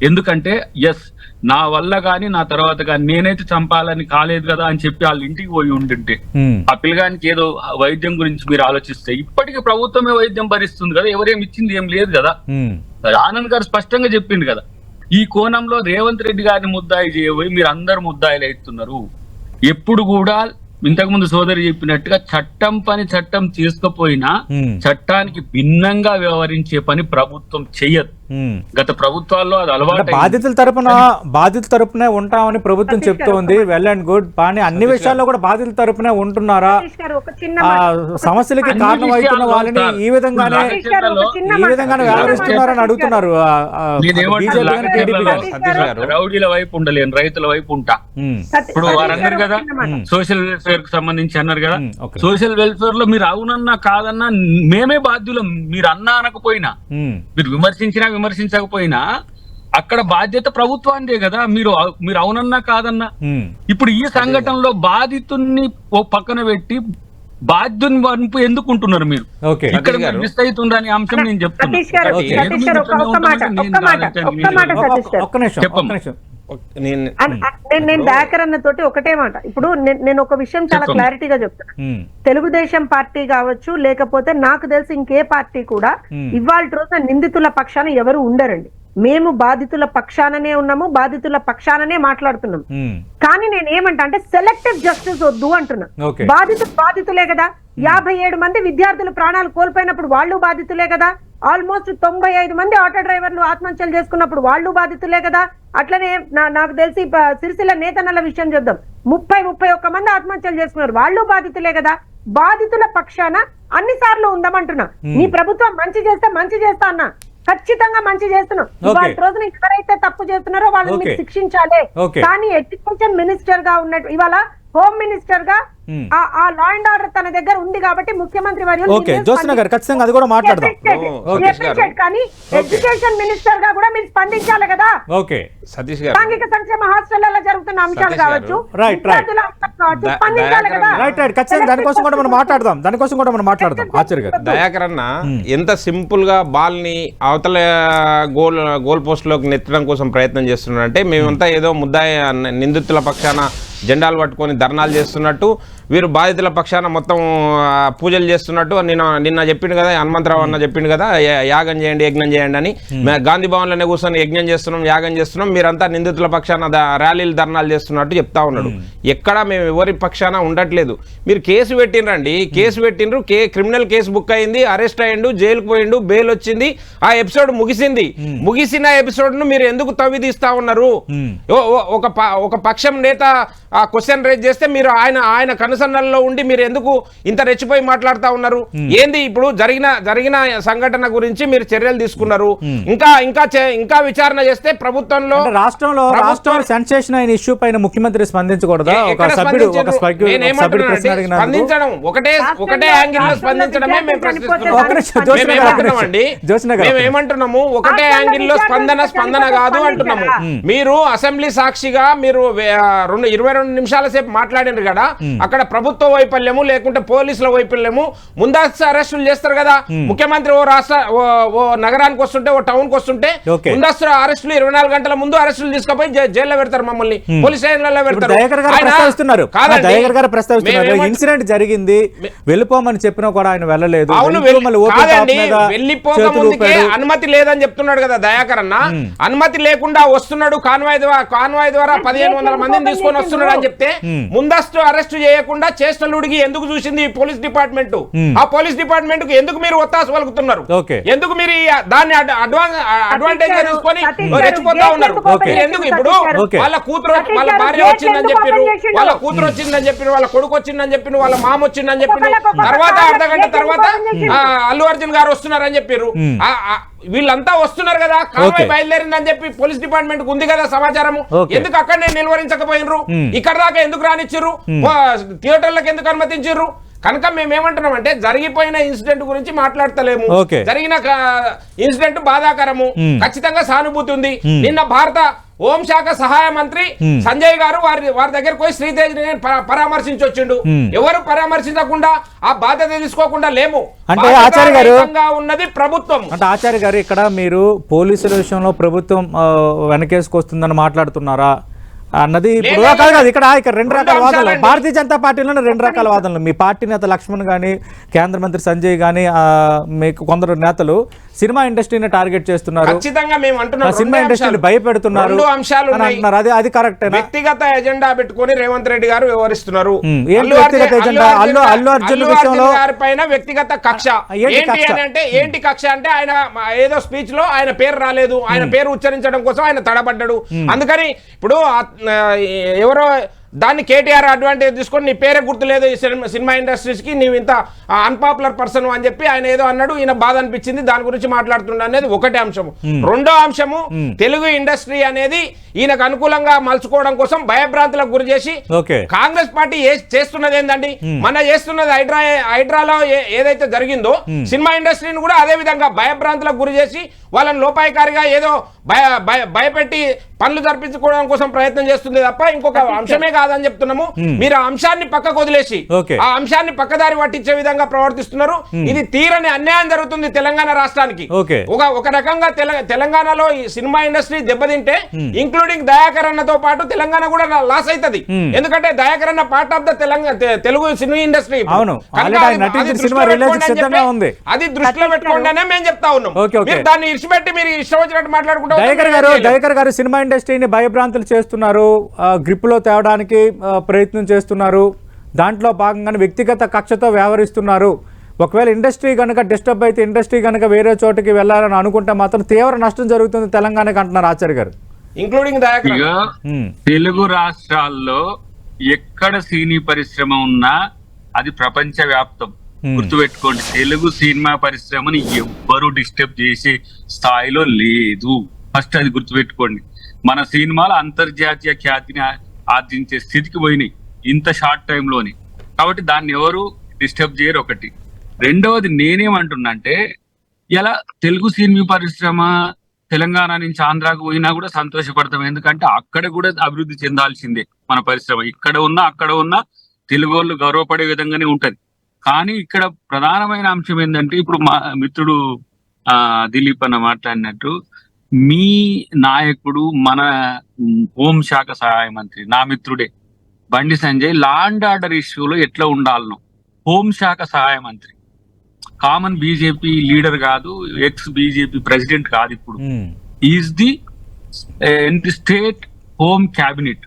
Speaker 3: ఎందుకంటే ఎస్ నా వల్ల గాని నా తర్వాత గాని నేనైతే చంపాలని కాలేదు కదా అని చెప్పి వాళ్ళ ఇంటికి పోయి ఉంటుంటే ఆ పిల్లగానికి ఏదో వైద్యం గురించి మీరు ఆలోచిస్తే ఇప్పటికీ ప్రభుత్వమే వైద్యం భరిస్తుంది కదా, ఎవరేమి ఇచ్చింది ఏం లేదు కదా. ఆనంద్ గారు స్పష్టంగా చెప్పింది కదా, ఈ కోణంలో రేవంత్ రెడ్డి గారిని ముద్దాయి చేయబోయి మీరు అందరు ముద్దాయిలు అవుతున్నారు. ఎప్పుడు కూడా ఇంతకుముందు సోదరి చెప్పినట్టుగా చట్టం పని చట్టం చేసుకపోయినా చట్టానికి భిన్నంగా వ్యవహరించే పని ప్రభుత్వం చెయ్యదు. గత ప్రభుత్వాల్లో అది అలవాటు.
Speaker 1: బాధితుల తరపునే ఉంటామని ప్రభుత్వం చెప్తోంది, వెల్ అండ్ గుడ్. కానీ అన్ని విషయాల్లో కూడా బాధితుల తరపునే ఉంటున్నారా? సమస్యలకి కారణమవుతున్న వాళ్ళని ఈ విధంగానే వ్యవహరిస్తున్నారని అడుగుతున్నారు.
Speaker 3: రౌడీల వైపు ఉండలేను, రైతుల వైపు ఉంటా. ఇప్పుడు వారు అన్నారు కదా సోషల్ వెల్ఫేర్ కు సంబంధించి అన్నారు కదా, సోషల్ వెల్ఫేర్ లో మీరు అవునన్నా కాదన్నా మేమే బాధ్యులం. మీరు అన్నా అనకపోయినా, మీరు విమర్శించకపోయినా అక్కడ బాధ్యత ప్రభుత్వానిదే కదా. మీరు అవునన్నా కాదన్నా. ఇప్పుడు ఈ సంఘటనలో బాధితుల్ని ఓ పక్కన పెట్టి బాధ్యుని వంపు ఎందుకుంటున్నారు మీరు? ఇక్కడ మిస్ అవుతుందని అంశం నేను చెప్తున్నాను.
Speaker 4: నేను దాకరన్న తోటి ఒకటే మాట. ఇప్పుడు నేను ఒక విషయం చాలా క్లారిటీగా చెప్తాను. తెలుగుదేశం పార్టీ కావచ్చు లేకపోతే నాకు తెలిసి ఇంకే పార్టీ కూడా ఇవాళ రోజున నిందితుల పక్షాన ఎవరు ఉండరండి. మేము బాధితుల పక్షాననే ఉన్నాము, బాధితుల పక్షాననే మాట్లాడుతున్నాం. కానీ నేను ఏమంటా అంటే సెలెక్టివ్ జస్టిస్ వద్దు అంటున్నా. బాధితులే కదా, 57 మంది విద్యార్థులు ప్రాణాలు కోల్పోయినప్పుడు వాళ్ళు బాధితులే కదా. ఆల్మోస్ట్ 95 మంది ఆటో డ్రైవర్లు ఆత్మహత్యలు చేసుకున్నప్పుడు వాళ్ళు బాధితులే కదా. అట్లనే నాకు తెలిసి సిరిసిల్ల నేతన్నల విషయం చూద్దాం, 30-31 మంది ఆత్మహత్యలు చేసుకున్నారు, వాళ్ళు బాధితులే కదా. బాధితుల పక్షాన అన్ని సార్లు ఉందామంటున్నా. నీ ప్రభుత్వం మంచి చేస్తే మంచి చేస్తా అన్నా, ఖచ్చితంగా మంచి చేస్తున్నాం. ఇవాళ రోజున ఎవరైతే తప్పు చేస్తున్నారో వాళ్ళని మీరు శిక్షించాలి. కానీ ఎడ్యుకేషన్ మినిస్టర్ గా ఉన్నట్టు ఇవాళ హోమ్ మినిస్టర్ గా ఆ లా అండ్ ఆర్డర్ తన దగ్గర ఉంది కాబట్టి ముఖ్యమంత్రి
Speaker 1: జ్యోత్స్న గారు ఖచ్చితంగా అది కూడా మాట్లాడదాం.
Speaker 4: కానీ ఎడ్యుకేషన్ మినిస్టర్ గా కూడా మీరు స్పందించాలి కదా.
Speaker 1: ఓకే
Speaker 2: సతీష్ గారు,
Speaker 4: సాంఘిక సంక్షేమ హాస్టళ్లలో జరుగుతున్న అంశాలు కావచ్చు, స్పందించాలి కదా.
Speaker 1: ఖచ్చితంగా దానికోసం కూడా మనం మాట్లాడదాం. ఆచార్య గారు,
Speaker 2: దయాకర్ అన్న ఎంత సింపుల్ గా బాల్ ని అవతల గోల్ పోస్ట్ లోకి నెత్తడం కోసం ప్రయత్నం చేస్తున్నారంటే మేమంతా ఏదో ముద్దాయి నిందితుల పక్షాన జెండాలు పట్టుకొని ధర్నాలు చేస్తున్నట్టు, వీరు బాధితుల పక్షాన మొత్తం పూజలు చేస్తున్నట్టు నిన్న చెప్పిండు కదా, హనుమంతరావు అన్న చెప్పిండు కదా, యాగం చేయండి యజ్ఞం చేయండి అని. గాంధీ భవన్లోనే కూర్చొని యజ్ఞం చేస్తున్నాం, యాగం చేస్తున్నాం, మీరంతా నిందితుల పక్షాన ర్యాలీలు ధర్నాలు చేస్తున్నట్టు చెప్తా ఉన్నాడు. ఎక్కడ మేము ఎవరి పక్షాన ఉండట్లేదు. మీరు కేసు పెట్టినరండి, కేసు పెట్టినరు, క్రిమినల్ కేసు బుక్ అయింది, అరెస్ట్ అయ్యిండు, జైలుకు పోయిండు, బెయిల్ వచ్చింది, ఆ ఎపిసోడ్ ముగిసింది. ముగిసిన ఎపిసోడ్ ను మీరు ఎందుకు తవ్విదీస్తా ఉన్నారు? ఒక పక్షం నేత క్వశ్చన్ రేజ్ చేస్తే మీరు ఆయన కనుసన్నల్లో ఉండి మీరు ఎందుకు ఇంత రెచ్చిపోయి మాట్లాడుతా ఉన్నారు? ఏంది ఇప్పుడు జరిగిన సంఘటన గురించి మీరు చర్యలు తీసుకున్నారు, ఇంకా విచారణ చేస్తే ప్రభుత్వంలో
Speaker 1: రాష్ట్రంలో సెన్సేషన్ అయిన ఇష్యూ పైన ముఖ్యమంత్రి స్పందించకూడదా?
Speaker 2: స్పందించడం ఒకటే యాంగిల్ లో స్పందించడమే మేము ఏమంటున్నాము, ఒకటే యాంగిల్ లో స్పందన కాదు అంటున్నాము. మీరు అసెంబ్లీ సాక్షిగా మీరు 22 నిమిషాల సేపు మాట్లాడినారు కదా, అక్కడ ప్రభుత్వ వైఫల్యము లేకుంటే పోలీసుల వైఫల్యము, ముందస్తు అరెస్టులు చేస్తారు కదా. ముఖ్యమంత్రి ఓ నగరానికి వస్తుంటే, ఓ టౌన్ కి వస్తుంటే ముందస్తు అరెస్టులు 24 గంటల ముందు అరెస్టులు తీసుకుపోయి జైల్లో పెడతారు, మమ్మల్ని పోలీస్ స్టేషన్లలో పెడతారు.
Speaker 1: ఇన్సిడెంట్ జరిగింది, వెళ్ళిపోమని చెప్పినా కూడా ఆయన వెళ్ళలేదు.
Speaker 2: వెళ్ళిపోక ముందుకే అనుమతి లేదని చెప్తున్నాడు కదా దయాకర్ అన్న. అనుమతి లేకుండా వస్తున్నాడు, కాన్వాయ్ ద్వారా 1500 మందిని తీసుకొని వస్తున్నాడు అని చెప్తే ముందస్తు అరెస్ట్ చేయకుండా చేష్టలుడికి ఎందుకు చూసింది పోలీస్ డిపార్ట్మెంట్? ఆ పోలీస్ డిపార్ట్మెంట్ కు ఎందుకు మీరు ఒత్తాసు పలుకుతున్నారు? ఎందుకు మీరు దాన్ని అడ్వాంటేజ్ తీసుకొని రెచ్చిపోతా ఉన్నారు? ఎందుకు ఇప్పుడు వాళ్ళ కూతురు వాళ్ళ భార్య వచ్చిందని చెప్పారు, వాళ్ళ కూతురు వచ్చిందని చెప్పారు, వాళ్ళ కొడుకు వచ్చిందని చెప్పిన, వాళ్ళ మామ వచ్చిందని చెప్పిన, తర్వాత అర్ధగంట తర్వాత అల్లు అర్జున్ గారు వస్తున్నారని చెప్పారు. వీళ్ళంతా వస్తున్నారు కదా, కాన్వాయ్ బయలుదేరిందని చెప్పి పోలీస్ డిపార్ట్మెంట్ ఉంది కదా సమాచారము. ఎందుకు అక్కడనే నిలువరించకపోయినరు? ఇక్కడ దాకా ఎందుకు రానిచ్చిర్రు? థియేటర్లకు ఎందుకు అనుమతించిర్రు? కనుక మేమేమంటున్నాం అంటే జరిగిపోయిన ఇన్సిడెంట్ గురించి మాట్లాడతలేము. జరిగిన ఇన్సిడెంట్ బాధాకరము, ఖచ్చితంగా సానుభూతి ఉంది. నిన్న భారత హోంశాఖ సహాయ మంత్రి సంజయ్ గారు వారి దగ్గరకు పోయి శ్రీతేజ్ పరామర్శించి వచ్చిండు. ఎవరు పరామర్శించకుండా ఆ బాధ్యత తీసుకోకుండా లేము.
Speaker 1: అంటే ఆచార్య గారు
Speaker 2: ఉన్నది ప్రభుత్వం.
Speaker 1: అంటే ఆచార్య గారు ఇక్కడ మీరు పోలీసుల విషయంలో ప్రభుత్వం వెనకేసుకొస్తుందని మాట్లాడుతున్నారా అన్నది ఇప్పుడు కాదు. ఇక్కడ 2 రకాల వాదనలు భారతీయ జనతా పార్టీలోనే 2 రకాల వాదనలు. మీ పార్టీ నేత లక్ష్మణ్ గానీ, కేంద్ర మంత్రి సంజయ్ గానీ, మీకు కొందరు నేతలు సినిమా ఇండస్ట్రీని టార్గెట్ చేస్తున్నారు, సినిమా ఇండస్ట్రీని భయపెడుతున్నారు అంటున్నారు. అది కరెక్ట్?
Speaker 2: వ్యక్తిగత ఎజెండా పెట్టుకుని రేవంత్ రెడ్డి గారు వ్యవహరిస్తున్నారు.
Speaker 1: అల్లు అర్జున్ విషయంలో
Speaker 2: పైన వ్యక్తిగత కక్ష ఏంటి కక్ష అంటే ఆయన ఏదో స్పీచ్ లో ఆయన పేరు రాలేదు, ఆయన పేరు ఉచ్చరించడం కోసం ఆయన తడబడ్డాడు. అందుకని ఇప్పుడు ఎవరో దాన్ని కేటీఆర్ అడ్వాంటేజ్ తీసుకొని నీ పేరే గుర్తులేదు ఈ సినిమా ఇండస్ట్రీస్కి, నీవు ఇంత అన్పాపులర్ పర్సన్ అని చెప్పి ఆయన ఏదో అన్నాడు, ఈయన బాధ అనిపించింది, దాని గురించి మాట్లాడుతుండ అనేది ఒకటే అంశము. రెండో అంశము, తెలుగు ఇండస్ట్రీ అనేది ఈయనకు అనుకూలంగా మలుచుకోవడం కోసం భయభ్రాంతులకు గురి చేసి కాంగ్రెస్ పార్టీ చేస్తున్నది ఏందండి, మన చేస్తున్నది హైడ్రాలో ఏదైతే జరిగిందో సినిమా ఇండస్ట్రీని కూడా అదే విధంగా భయభ్రాంతులకు గురి చేసి వాళ్ళని లోపాయికారిగా ఏదో భయపెట్టి పనులు జరిపించుకోవడం కోసం ప్రయత్నం చేస్తుంది తప్ప ఇంకొక అంశమే కాదని చెప్తున్నాము. మీరు ఆ అంశాన్ని పక్కకు వదిలేసి ఆ అంశాన్ని పక్కదారి పట్టించే విధంగా ప్రవర్తిస్తున్నారు. ఇది తీరని అన్యాయం జరుగుతుంది తెలంగాణ రాష్ట్రానికి. ఒక రకంగా తెలంగాణలో ఈ సినిమా ఇండస్ట్రీ దెబ్బతింటే ఇంక్లూడింగ్ దయాకర్ అన్నతో పాటు తెలంగాణ కూడా లాస్ అవుతుంది. ఎందుకంటే దయాకర్ అన్న part of the Telugu cinema industry. అది దృష్టిలో పెట్టుకోండి మేము చెప్తా ఉన్నాం. దాన్ని ఇచ్చిపెట్టి మీరు ఇష్టం వచ్చినట్టు మాట్లాడుకుంటారు.
Speaker 1: దయాకర్ గారు సినిమా ఇండస్ట్రీని భయభ్రాంతులు చేస్తున్నారు, గ్రిప్ లో తేవడానికి ప్రయత్నం చేస్తున్నారు, దాంట్లో భాగంగానే వ్యక్తిగత కక్షతో వ్యవహరిస్తున్నారు. ఒకవేళ ఇండస్ట్రీ కనుక డిస్టర్బ్ అయితే, ఇండస్ట్రీ కనుక వేరే చోటుకి వెళ్ళాలని అనుకుంటే మాత్రం తీవ్ర నష్టం జరుగుతుంది తెలంగాణకి అంటున్నారు ఆచార్య గారు.
Speaker 2: ఇంక్లూడింగ్
Speaker 3: తెలుగు రాష్ట్రాల్లో ఎక్కడ సినీ పరిశ్రమ ఉన్నా అది ప్రపంచ వ్యాప్తం. గుర్తుపెట్టుకోండి, తెలుగు సినిమా పరిశ్రమని ఎవ్వరూ డిస్టర్బ్ చేసే స్థాయిలో లేదు. ఫస్ట్ అది గుర్తుపెట్టుకోండి. మన సినిమాలు అంతర్జాతీయ ఖ్యాతిని ఆర్జించే స్థితికి పోయినాయి ఇంత షార్ట్ టైంలోని. కాబట్టి దాన్ని ఎవరు డిస్టర్బ్ చేయరు. ఒకటి. రెండవది నేనేమంటున్నా అంటే, ఇలా తెలుగు సినిమా పరిశ్రమ తెలంగాణ నుంచి ఆంధ్రాకు పోయినా కూడా సంతోషపడతాం. ఎందుకంటే అక్కడ కూడా అభివృద్ధి చెందాల్సిందే మన పరిశ్రమ. ఇక్కడ ఉన్న అక్కడ ఉన్న తెలుగు వాళ్ళు గౌరవపడే విధంగానే ఉంటది. కానీ ఇక్కడ ప్రధానమైన అంశం ఏంటంటే, ఇప్పుడు మా మిత్రుడు దిలీప్ అన్న మాట్లాడినట్టు, మీ నాయకుడు మన హోంశాఖ సహాయ మంత్రి, నా మిత్రుడే Bandi Sanjay, law and order ఇష్యూలో ఎట్లా ఉండాలనో హోంశాఖ సహాయ మంత్రి, కామన్ బీజేపీ లీడర్ కాదు, ఎక్స్ బీజేపీ ప్రెసిడెంట్ కాదు, ఇప్పుడు is the state home cabinet.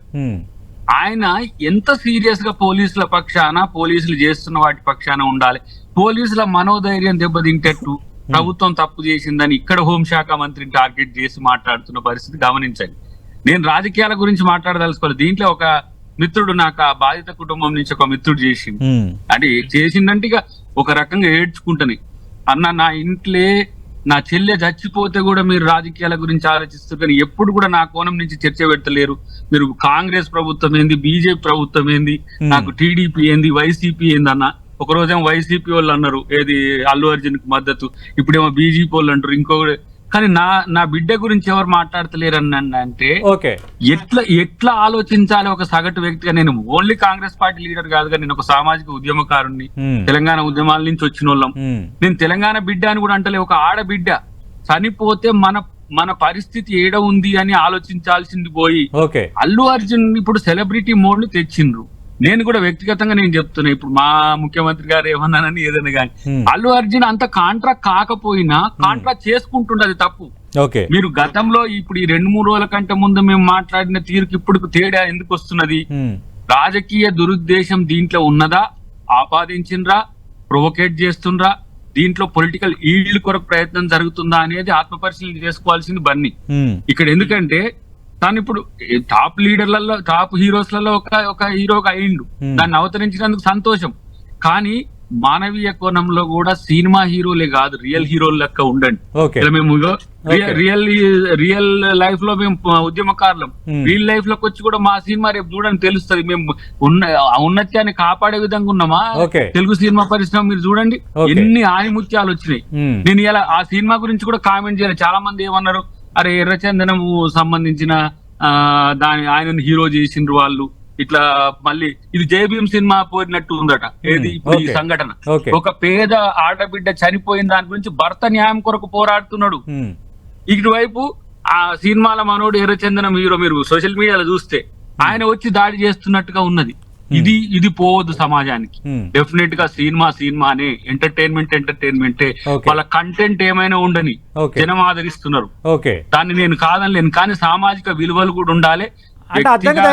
Speaker 3: ఆయన ఎంత సీరియస్ గా పోలీసుల పక్షాన, పోలీసులు చేస్తున్న వాటి పక్షాన ఉండాలి. పోలీసుల మనోధైర్యం దెబ్బతింటట్టు ప్రభుత్వం తప్పు చేసిందని ఇక్కడ హోంశాఖ మంత్రిని టార్గెట్ చేసి మాట్లాడుతున్న పరిస్థితి గమనించండి. నేను రాజకీయాల గురించి మాట్లాడదలుచుకోవాలి. దీంట్లో ఒక మిత్రుడు నాకు ఆ బాధిత కుటుంబం నుంచి ఒక మిత్రుడు చేసింది. అంటే చేసిందంటే ఇక ఒక రకంగా ఏడ్చుకుంటాను, అన్న నా ఇంట్లో నా చెల్లె చచ్చిపోతే కూడా మీరు రాజకీయాల గురించి ఆలోచిస్తారు, కానీ ఎప్పుడు కూడా నా కోణం నుంచి చర్చ పెడతలేరు. మీరు కాంగ్రెస్ ప్రభుత్వం ఏంది, బీజేపీ ప్రభుత్వం ఏంది, నాకు టీడీపీ ఏంది, వైసీపీ ఏంది అన్న. ఒక రోజేమో వైసీపీ వాళ్ళు అన్నారు ఏది అల్లు అర్జున్ కు మద్దతు, ఇప్పుడేమో బీజేపీ వాళ్ళు అంటారు ఇంకొకటి. కానీ నా బిడ్డ గురించి ఎవరు మాట్లాడతలేరు అంటే ఎట్లా ఆలోచించాలి ఒక సగటు వ్యక్తిగా. నేను ఓన్లీ కాంగ్రెస్ పార్టీ లీడర్ కాదుగా, నేను ఒక సామాజిక ఉద్యమకారుణ్ణి, తెలంగాణ ఉద్యమాల నుంచి వచ్చిన వాళ్ళం. నేను తెలంగాణ బిడ్డ అని కూడా అంటలే, ఒక ఆడబిడ్డ చనిపోతే మన పరిస్థితి ఏడ ఉంది అని ఆలోచించాల్సింది పోయి అల్లు అర్జున్ ఇప్పుడు సెలబ్రిటీ మోడ్ ని తెచ్చిండ్రు. నేను కూడా వ్యక్తిగతంగా నేను చెప్తున్నా, ఇప్పుడు మా ముఖ్యమంత్రి గారు ఏమన్నానని ఏదైనా కానీ అల్లు అర్జున్ అంత కాంట్రాక్ట్ కాకపోయినా కాంట్రాక్ట్ చేసుకుంటుండదు తప్పు. మీరు గతంలో ఇప్పుడు ఈ 2-3 రోజుల కంటే ముందు మేము మాట్లాడిన తీరుకి ఇప్పుడు తేడా ఎందుకు వస్తున్నది? రాజకీయ దురుద్దేశం దీంట్లో ఉన్నదా, ఆపాదించిండ్రా, ప్రొవోకేట్ చేస్తుండ్రా, దీంట్లో పొలిటికల్ ఈల్డ్ కొరకు ప్రయత్నం జరుగుతుందా అనేది ఆత్మపరిశీలన చేసుకోవాల్సింది బన్నీ ఇక్కడ. ఎందుకంటే తను ఇప్పుడు టాప్ లీడర్లలో, టాప్ హీరోస్లలో ఒక హీరోగా అయిండు, దాన్ని అవతరించినందుకు సంతోషం. కానీ మానవీయ కోణంలో కూడా సినిమా హీరోలే కాదు, రియల్ హీరోలు లెక్క ఉండండి. మేము రియల్ లైఫ్ లో మేము ఉద్యమకారులం, రియల్ లైఫ్ లోకి వచ్చి కూడా మా సినిమా రేపు చూడండి తెలుస్తుంది. మేము ఉన్నత్యాన్ని కాపాడే విధంగా ఉన్నామా తెలుగు సినిమా పరిశ్రమ? మీరు చూడండి ఎన్ని ఆనిముత్యాలు వచ్చినాయి. నేను ఇలా ఆ సినిమా గురించి కూడా కామెంట్ చేయాలి. చాలా మంది ఏమన్నారు, అరే ఎర్రచందనము సంబంధించిన ఆయనను హీరో చేసిండ్రు వాళ్ళు, ఇట్లా మళ్ళీ ఇది జయభీం సినిమా పోయినట్టు ఉందట. ఏది ఇప్పుడు ఈ సంఘటన, ఒక పేద ఆడబిడ్డ చనిపోయిన దాని గురించి భర్త న్యాయం కొరకు పోరాడుతున్నాడు. ఇటువైపు ఆ సినిమాల మనోడు ఎర్రచందనం హీరో మీరు సోషల్ మీడియాలో చూస్తే ఆయన వచ్చి దాడి చేస్తున్నట్టుగా ఉన్నది. ఇది పోవద్దు సమాజానికి. డెఫినెట్ గా సినిమానే, ఎంటర్టైన్మెంటే, వాళ్ళ కంటెంట్ ఏమైనా ఉండని జనం ఆదరిస్తున్నారు, దాన్ని నేను కాదనలేను. కానీ సామాజిక విలువలు కూడా ఉండాలి.
Speaker 1: అంటే అద్దంకి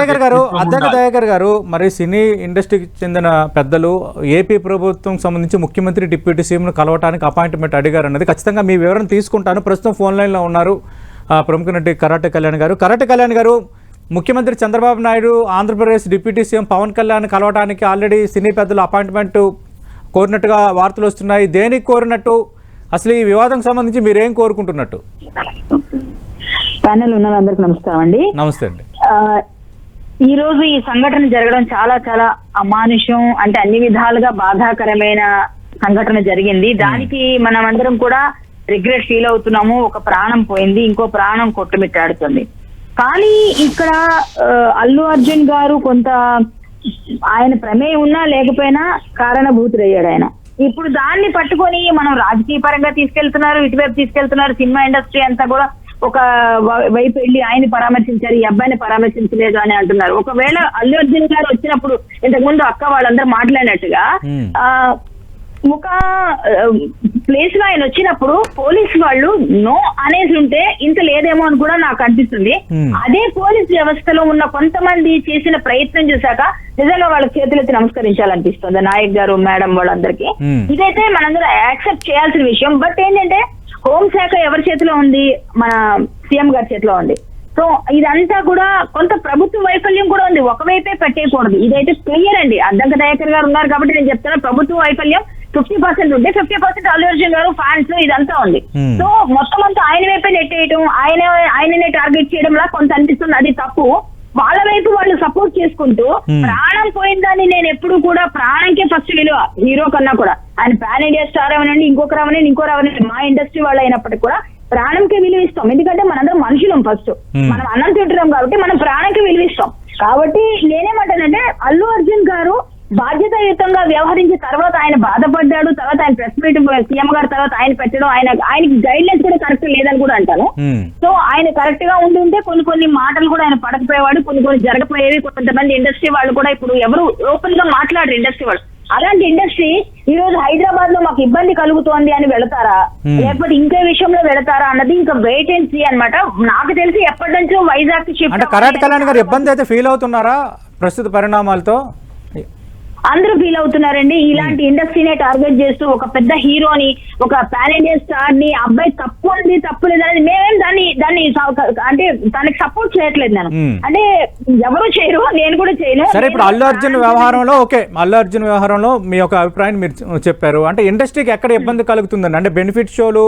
Speaker 1: దయాకర్ గారు, మరి సినీ ఇండస్ట్రీకి చెందిన పెద్దలు ఏపీ ప్రభుత్వం సంబంధించి ముఖ్యమంత్రి డిప్యూటీ సీఎంను కలవటానికి అపాయింట్మెంట్ అడిగారు అన్నది ఖచ్చితంగా మీ వివరణ తీసుకుంటాను. ప్రస్తుతం ఫోన్ లైన్లో ఉన్నారు ప్రముఖ నటి కరాటే కళ్యాణ్ గారు. కరాటే కళ్యాణ్ గారు, ముఖ్యమంత్రి చంద్రబాబు నాయుడు ఆంధ్రప్రదేశ్ డిప్యూటీ సీఎం పవన్ కళ్యాణ్ కలవటానికి ఆల్రెడీ సినీ పెద్దలు అపాయింట్మెంట్ కోరినట్టుగా వార్తలు వస్తున్నాయి. దేనికి కోరినట్టు, అసలు ఈ వివాదం సంబంధించి మీరేం కోరుకుంటున్నట్టు?
Speaker 5: ప్యానెల్ ఉన్న అందరికి నమస్కారం అండి.
Speaker 1: నమస్తే అండి.
Speaker 5: ఈ రోజు ఈ సంఘటన జరగడం చాలా చాలా అమానుషం, అంటే అన్ని విధాలుగా బాధాకరమైన సంఘటన జరిగింది. దానికి మనం అందరం కూడా రిగ్రెట్ ఫీల్ అవుతున్నాము. ఒక ప్రాణం పోయింది, ఇంకో ప్రాణం కొట్టుమిట్టాడుతుంది. కానీ ఇక్కడ అల్లు అర్జున్ గారు కొంత ఆయన ప్రమేయం ఉన్నా లేకపోయినా కారణభూతుడయ్యాడు ఆయన. ఇప్పుడు దాన్ని పట్టుకొని మనం రాజకీయ పరంగా తీసుకెళ్తున్నారు, ఇటువైపు తీసుకెళ్తున్నారు. సినిమా ఇండస్ట్రీ అంతా కూడా ఒక వైపు వెళ్ళి ఆయన్ని పరామర్శించారు, ఈ అబ్బాయిని పరామర్శించలేదు అని అంటున్నారు. ఒకవేళ అల్లు అర్జున్ గారు వచ్చినప్పుడు ఇంతకు ముందు అక్క వాళ్ళందరూ మాట్లాడినట్టుగా ఒక ప్లేస్ లో ఆయన వచ్చినప్పుడు పోలీసు వాళ్ళు నో అనేసి ఉంటే ఇంత లేదేమో అని కూడా నాకు అనిపిస్తుంది. అదే పోలీస్ వ్యవస్థలో ఉన్న కొంతమంది చేసిన ప్రయత్నం చూసాక నిజంగా వాళ్ళ చేతులెత్తి నమస్కరించాలనిపిస్తుంది, నాయక్ గారు, మేడం వాళ్ళందరికీ. ఇదైతే మనందరూ యాక్సెప్ట్ చేయాల్సిన విషయం. బట్ ఏంటంటే హోంశాఖ ఎవరి చేతిలో ఉంది? మన సీఎం గారి చేతిలో ఉంది. సో ఇదంతా కూడా కొంత ప్రభుత్వ వైఫల్యం కూడా ఉంది, ఒకవైపే పెట్టేయకూడదు. ఇదైతే క్లియర్ అండి. అద్దంకి దయాకర్ గారు ఉన్నారు కాబట్టి నేను చెప్తున్నా, ప్రభుత్వ వైఫల్యం 50% ఉంటే 50% అల్లు అర్జున్ గారు ఫ్యాన్స్ ఇదంతా ఉంది. సో మొత్తం అంతా ఆయన వైపే నెట్టేయడం, ఆయననే టార్గెట్ చేయడం లా కొంత అనిపిస్తుంది. అది తప్పు. వాళ్ళ వైపు వాళ్ళు సపోర్ట్ చేసుకుంటూ ప్రాణం పోయిందని నేను ఎప్పుడు కూడా ప్రాణంకే ఫస్ట్ విలువ హీరో కన్నా కూడా. ఆయన పాన్ ఇండియా స్టార్ అవనండి, ఇంకొక రావనండి, మా ఇండస్ట్రీ వాళ్ళు అయినప్పటికీ కూడా ప్రాణంకే విలువ ఇస్తాం. ఎందుకంటే మనందరం మనుషులం. ఫస్ట్ మనం అన్నం తింటున్నాం కాబట్టి మనం ప్రాణంకి విలువ ఇస్తాం. కాబట్టి నేనేమంటానంటే అల్లు అర్జున్ గారు బాధ్యతాయుతంగా వ్యవహరించిన తర్వాత ఆయన బాధపడ్డాడు. తర్వాత ఆయన ప్రెస్ మీట్ సీఎం గారు తర్వాత ఆయన పెట్టడం, ఆయనకి గైడ్ లైన్స్ కూడా కరెక్ట్ లేదని కూడా అంటాను. సో ఆయన కరెక్ట్ గా ఉంటుంటే కొన్ని మాటలు కూడా ఆయన పడకపోయేవాడు, కొన్ని జరగపోయేవి. కొంతమంది ఇండస్ట్రీ వాళ్ళు కూడా ఇప్పుడు ఎవరు ఓపెన్ గా మాట్లాడరు ఇండస్ట్రీ వాళ్ళు. అలాంటి ఇండస్ట్రీ ఈ రోజు హైదరాబాద్ లో మాకు ఇబ్బంది కలుగుతోంది అని వెళతారా, లేకపోతే ఇంకే విషయంలో వెళతారా అన్నది ఇంకా వెయిట్ అండ్ సీ అన్నమాట. నాకు తెలిసి ఎప్పటి నుంచో వైజాగ్
Speaker 1: అంటే కరాట్ కళ్యాణ్ గారు ఇబ్బంది అయితే ఫీల్ అవుతున్నారా ప్రస్తుత పరిణామాలతో?
Speaker 5: అందరూ ఫీల్ అవుతున్నారండి. ఇలాంటి ఇండస్ట్రీనే టార్గెట్ చేస్తూ ఒక పెద్ద హీరోని, ఒక పాన్ ఇండియా స్టార్ ని అబ్బాయి తప్పు ఉంది తప్పు లేదు అనేది మేమేం దాన్ని అంటే దానికి సపోర్ట్ చేయట్లేదు. నేను అంటే ఎవరు చేయరు, నేను కూడా చేయను.
Speaker 1: సరే, ఇప్పుడు అల్లు అర్జున్ వ్యవహారంలో అల్లు అర్జున్ వ్యవహారంలో మీ యొక్క అభిప్రాయం మీరు చెప్పారు. అంటే ఇండస్ట్రీకి ఎక్కడ ఇబ్బంది కలుగుతుందండి? అంటే బెనిఫిట్ షోలు,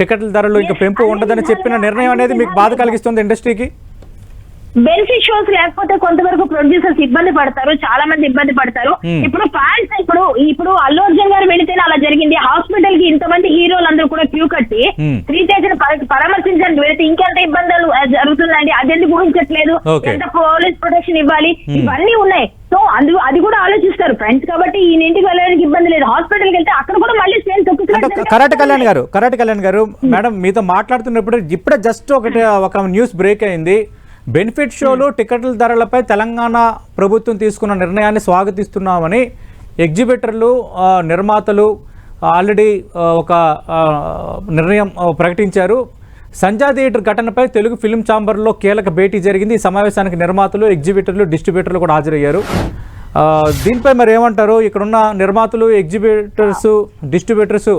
Speaker 1: టికెట్ల ధరలు ఇంకా పెంపు ఉండదని చెప్పిన నిర్ణయం అనేది మీకు బాధ కలిగిస్తుంది ఇండస్ట్రీకి?
Speaker 5: బెనిఫిట్ షోస్ లేకపోతే కొంతవరకు ప్రొడ్యూసర్స్ ఇబ్బంది పడతారు, చాలా మంది ఇబ్బంది పడతారు. ఇప్పుడు ఫ్యాన్స్ ఇప్పుడు అల్లు అర్జున్ గారు వెళితేనే అలా జరిగింది. హాస్పిటల్ కి ఇంతమంది హీరోలు అందరూ కూడా క్యూ కట్టి శ్రీతేజను పరామర్శించడానికి వెళితే ఇంకెంత ఇబ్బందులు జరుగుతుందండి. అదెందుకు ఊహించట్లేదు, ఎంత పోలీస్ ప్రొటెక్షన్ ఇవ్వాలి, ఇవన్నీ ఉన్నాయి. సో అది కూడా ఆలోచిస్తారు ఫ్రెండ్స్. కాబట్టి ఈ ఇంటికి వెళ్ళడానికి ఇబ్బంది లేదు. హాస్పిటల్ కి వెళ్తే అక్కడ కూడా మళ్ళీ సేమ్ తొక్కుతున్నారు.
Speaker 1: కరాట్ కళ్యాణ్ గారు మేడం మీతో మాట్లాడుతున్నప్పుడు ఇప్పుడే జస్ట్ ఒక న్యూస్ బ్రేక్ అయింది. బెనిఫిట్ షోలు, టికెట్ల ధరలపై తెలంగాణ ప్రభుత్వం తీసుకున్న నిర్ణయాన్ని స్వాగతిస్తున్నామని ఎగ్జిబిటర్లు, నిర్మాతలు ఆల్రెడీ ఒక నిర్ణయం ప్రకటించారు. సంజయ్ థియేటర్ ఘటనపై తెలుగు ఫిల్మ్ ఛాంబర్లో కీలక భేటీ జరిగింది. ఈ సమావేశానికి నిర్మాతలు, ఎగ్జిబిటర్లు, డిస్ట్రిబ్యూటర్లు కూడా హాజరయ్యారు. దీనిపై మరి ఏమంటారు? ఇక్కడున్న నిర్మాతలు, ఎగ్జిబిటర్స్, డిస్ట్రిబ్యూటర్స్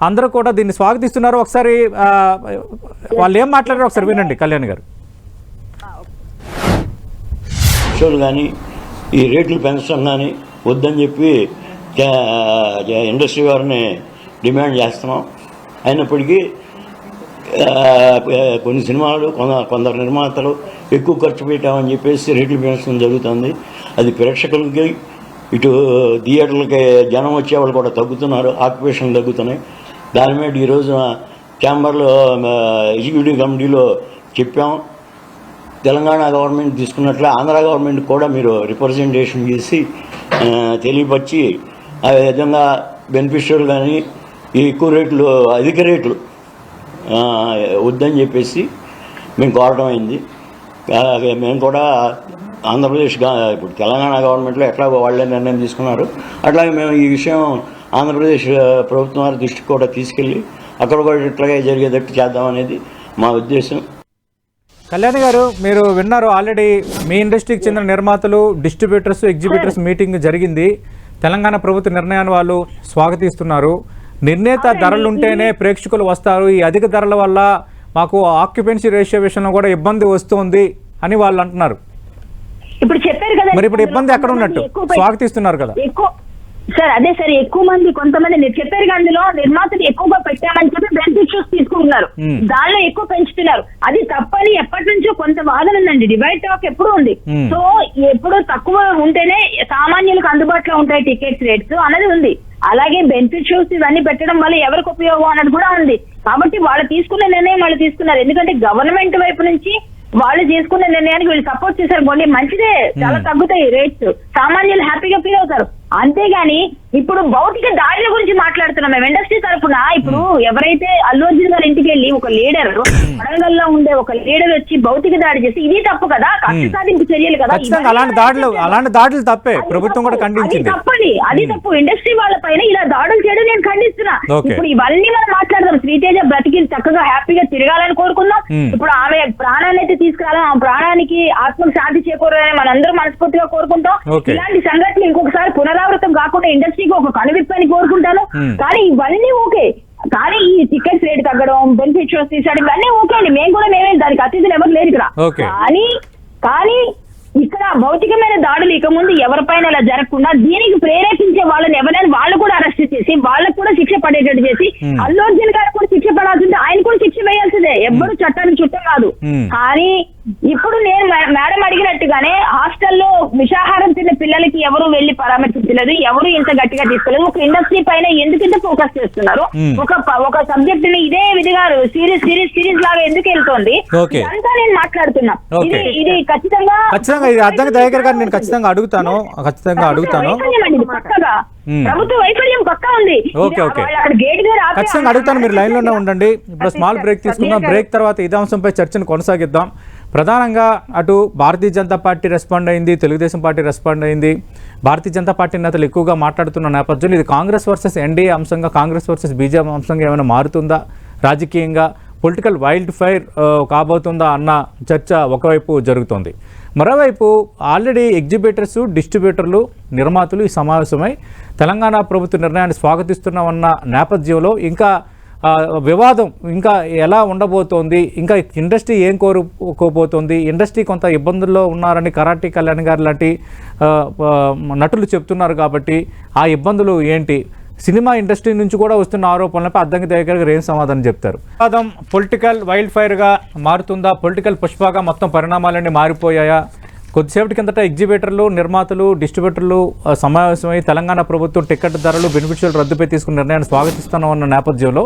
Speaker 1: అందరూ కూడా దీన్ని స్వాగతిస్తున్నారు. ఒకసారి వాళ్ళు ఏం మాట్లాడారో ఒకసారి వినండి కళ్యాణ్ గారు.
Speaker 6: షోలు కానీ ఈ రేట్లు పెంచడం కానీ వద్దని చెప్పి ఇండస్ట్రీ వారిని డిమాండ్ చేస్తున్నాం. అయినప్పటికీ కొన్ని సినిమాలు కొందరు నిర్మాతలు ఎక్కువ ఖర్చు పెట్టామని చెప్పేసి రేట్లు పెంచడం జరుగుతుంది. అది ప్రేక్షకులకి, ఇటు థియేటర్లకి జనం వచ్చేవాళ్ళు కూడా తగ్గుతున్నారు, ఆక్యుపేషన్ తగ్గుతున్నాయి. దాని మీద ఈరోజు ఛాంబర్లో ఎగ్జిక్యూటివ్ కమిటీలో చెప్పాం. తెలంగాణ గవర్నమెంట్ తీసుకున్నట్లే ఆంధ్ర గవర్నమెంట్ కూడా మీరు రిప్రజెంటేషన్ చేసి తెలియపరిచి ఆ విధంగా బెనిఫిషియల్ కానీ ఈ ఎక్కువ రేట్లు, అధిక రేట్లు వద్దని చెప్పేసి మేము కోరడం అయింది. మేము కూడా ఆంధ్రప్రదేశ్ ఇప్పుడు తెలంగాణ గవర్నమెంట్లో ఎట్లా వాళ్ళే నిర్ణయం తీసుకున్నారు, అట్లాగే మేము ఈ విషయం ఆంధ్రప్రదేశ్ ప్రభుత్వం వారి దృష్టికి కూడా తీసుకెళ్ళి అక్కడ కూడా ఇట్లాగే జరిగేటట్టు చేద్దామనేది మా ఉద్దేశం.
Speaker 1: కళ్యాణ్ గారు, మీరు విన్నారు ఆల్రెడీ మీ ఇండస్ట్రీకి చెందిన నిర్మాతలు, డిస్ట్రిబ్యూటర్స్, ఎగ్జిబిటర్స్ మీటింగ్ జరిగింది. తెలంగాణ ప్రభుత్వ నిర్ణయాన్ని వాళ్ళు స్వాగతిస్తున్నారు. నిర్ణీత ధరలుంటేనే ప్రేక్షకులు వస్తారు, ఈ అధిక ధరల వల్ల మాకు ఆక్యుపెన్సీ రేషియో విషయంలో కూడా ఇబ్బంది వస్తుంది అని వాళ్ళు అంటున్నారు.
Speaker 5: ఇప్పుడు చెప్పారు కదా,
Speaker 1: మరి ఇప్పుడు ఇబ్బంది ఎక్కడ ఉన్నట్టు? స్వాగతిస్తున్నారు కదా
Speaker 5: సార్. అదే సార్, ఎక్కువ మంది కొంతమంది చెప్పారు అందులో నిర్మాతలు ఎక్కువగా పెట్టామని చెప్పి బెనిఫిట్ షోస్ తీసుకుంటున్నారు, దానిలో ఎక్కువ పెంచుతున్నారు. అది తప్పని ఎప్పటి నుంచో కొంత వాదన ఉందండి, డిబేట్ టాక్ ఎప్పుడు ఉంది. సో ఎప్పుడు తక్కువ ఉంటేనే సామాన్యులకు అందుబాటులో ఉంటాయి టికెట్స్ రేట్స్ అన్నది ఉంది. అలాగే బెనిఫిట్ షోస్ ఇవన్నీ పెట్టడం వల్ల ఎవరికి ఉపయోగం అన్నది కూడా ఉంది. కాబట్టి వాళ్ళు తీసుకున్న నిర్ణయం వాళ్ళు తీసుకున్నారు. ఎందుకంటే గవర్నమెంట్ వైపు నుంచి వాళ్ళు చేసుకున్న నిర్ణయానికి వీళ్ళు సపోర్ట్ చేశారు కొన్ని మంచిదే, చాలా తగ్గుతాయి రేట్స్, సామాన్యులు హ్యాపీగా ఫీల్ అవుతారు. అంతేగాని ఇప్పుడు భౌతిక దాడుల గురించి మాట్లాడుతున్నాం మేము ఇండస్ట్రీ తరఫున. ఇప్పుడు ఎవరైతే అల్లు అర్జున్ గారి ఇంటికి వెళ్ళి ఒక లీడర్, వరంగల్లో ఉండే ఒక లీడర్ వచ్చి భౌతిక దాడి చేసి ఇది తప్పు కదా, కక్ష సాధింపు చర్యలు కదా.
Speaker 1: అలాంటి దాడులు తప్పే, ప్రభుత్వం కూడా ఖండించింది.
Speaker 5: అది తప్పు. ఇండస్ట్రీ వాళ్ళ పైన ఇలా దాడులు చేయడం నేను ఖండిస్తున్నా. ఇప్పుడు ఇవన్నీ మనం మాట్లాడదాం. శ్రీతేజ బ్రతికి చక్కగా హ్యాపీగా తిరగాలని కోరుకుందాం. ఇప్పుడు ఆమె ప్రాణాన్ని అయితే తీసుకురాలి, ఆ ప్రాణానికి ఆత్మకు శాంతి చేకూరాలని మనందరం మనస్ఫూర్తిగా కోరుకుంటాం. ఇలాంటి సంఘటనలు ఇంకొకసారి పునరావృతం కాకుండా ఇండస్ట్రీకి ఒక కనువిప్పని కోరుకుంటాను. కానీ ఇవన్నీ ఓకే, కానీ ఈ టికెట్స్ రేట్ తగ్గడం, బెనిఫిట్ షోస్ తీసాడు, ఇవన్నీ ఓకే అండి. మేము కూడా మేమే దానికి అతిథులు ఎవరు లేరు ఇక్కడ. కానీ ఇక్కడ భౌతికమైన దాడులు ఇక ముందు ఎవరిపైన ఇలా జరగకుండా దీనికి ప్రేరేపించే వాళ్ళని ఎవరైనా వాళ్ళు కూడా అరెస్ట్ చేసి వాళ్ళకు కూడా శిక్ష పడేటట్టు చేసి అల్లు అర్జున్ గారు కూడా శిక్ష పడాల్సిందే, ఆయన కూడా శిక్ష వేయాల్సిందే, ఎవ్వరు చట్టానికి చుట్టం కాదు. కానీ ఇప్పుడు నేను మేడం అడిగినట్టుగానే హాస్టల్లో విషాహారం తిన్న పిల్లలకి ఎవరు వెళ్లి పరామర్శించలేదు, ఎవరు ఇంత గట్టిగా తీసుకోలేదు. ఒక ఇండస్ట్రీ పైన ఎందుకు ఇంత ఫోకస్ చేస్తున్నారు? ఒక సబ్జెక్ట్ ని ఇదే విధిగా సిరీస్ లాగా ఎందుకు వెళ్తోంది అంతా నేను మాట్లాడుతున్నా. ఇది ఖచ్చితంగా
Speaker 1: ఇది అర్థంగా దయాకర్ గారు నేను ఖచ్చితంగా అడుగుతాను
Speaker 5: పక్కగా ప్రభుత్వ వైఫల్యం పక్కా ఉంది.
Speaker 1: ఖచ్చితంగా అడుగుతాను, మీరు లైన్ లోనే ఉండండి. ఇప్పుడు స్మాల్ బ్రేక్ తీసుకుందాం. బ్రేక్ తర్వాత ఇదే అంశంపై చర్చను కొనసాగిద్దాం. ప్రధానంగా అటు భారతీయ జనతా పార్టీ రెస్పాండ్ అయింది, తెలుగుదేశం పార్టీ రెస్పాండ్ అయింది. భారతీయ జనతా పార్టీ నేతలు ఎక్కువగా మాట్లాడుతున్న నేపథ్యంలో ఇది కాంగ్రెస్ వర్సెస్ ఎన్డీఏ అంశంగా, కాంగ్రెస్ వర్సెస్ బీజేపీ అంశంగా ఏమైనా మారుతుందా, రాజకీయంగా పొలిటికల్ వైల్డ్ ఫైర్ కాబోతుందా అన్న చర్చ ఒకవైపు జరుగుతోంది. మరోవైపు ఆల్రెడీ ఎగ్జిబిటర్స్, డిస్ట్రిబ్యూటర్లు, నిర్మాతలు ఈ సమావేశమై తెలంగాణ ప్రభుత్వ నిర్ణయాన్ని స్వాగతిస్తున్నామన్న నేపథ్యంలో ఇంకా వివాదం ఇంకా ఎలా ఉండబోతోంది, ఇంకా ఇండస్ట్రీ ఏం కోరుకోబోతోంది, ఇండస్ట్రీ కొంత ఇబ్బందుల్లో ఉన్నారని కరాటి కళ్యాణ్ గారు లాంటి నటులు చెప్తున్నారు. కాబట్టి ఆ ఇబ్బందులు ఏంటి, సినిమా ఇండస్ట్రీ నుంచి కూడా వస్తున్న ఆరోపణలపై అద్దంకి దయాకర్ గారు ఏం సమాధానం చెప్తారు? వివాదం పొలిటికల్ వైల్డ్ ఫైర్గా మారుతుందా, పొలిటికల్ పుష్పగా మొత్తం పరిణామాలన్నీ మారిపోయాయా? కొద్దిసేపటి కిందట ఎగ్జిబిటర్లు, నిర్మాతలు, డిస్ట్రిబ్యూటర్లు సమావేశమై తెలంగాణ ప్రభుత్వం టికెట్ ధరలు, బెనిఫిషియల్ రద్దుపై తీసుకున్న నిర్ణయాన్ని స్వాగతిస్తున్నామన్న నేపథ్యంలో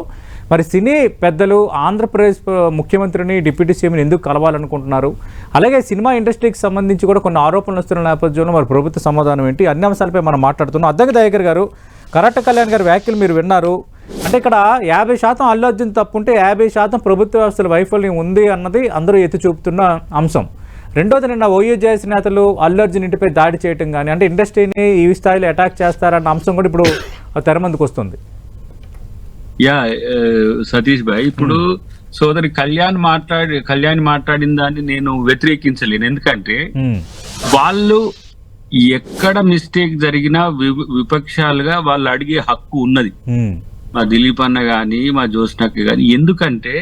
Speaker 1: మరి సినీ పెద్దలు ఆంధ్రప్రదేశ్ ముఖ్యమంత్రిని, డిప్యూటీ సీఎంని ఎందుకు కలవాలనుకుంటున్నారు? అలాగే సినిమా ఇండస్ట్రీకి సంబంధించి కూడా కొన్ని ఆరోపణలు వస్తున్న నేపథ్యంలో మరి ప్రభుత్వ సమాధానం ఏంటి? అన్ని అంశాలపై మనం మాట్లాడుతున్నాం. అద్దంకి దయాకర్ గారు, కరాట కళ్యాణ్ గారి వ్యాఖ్యలు మీరు విన్నారు. అంటే ఇక్కడ 50% అల్లు అర్జున్ తప్పుంటే 50% ప్రభుత్వ వ్యవస్థల వైఫల్యం ఉంది అన్నది అందరూ ఎత్తి చూపుతున్న అంశం. రెండోది, నిన్న ఓయూజేఎస్ నేతలు అల్లు అర్జున్ ఇంటిపై దాడి చేయటం కానీ, అంటే ఇండస్ట్రీని ఈ స్థాయిలో అటాక్ చేస్తారన్న అంశం కూడా ఇప్పుడు తెర ముందుకు వస్తుంది.
Speaker 3: సతీష్ భాయ్, ఇప్పుడు సోదరి కళ్యాణ్ మాట్లాడిన దాన్ని నేను వ్యతిరేకించలేను. ఎందుకంటే వాళ్ళు ఎక్కడ మిస్టేక్ జరిగినా విపక్షాలుగా వాళ్ళు అడిగే హక్కు ఉన్నది. మా దిలీప్ అన్న గాని, మా జ్యోత్స్నకి గాని. ఎందుకంటే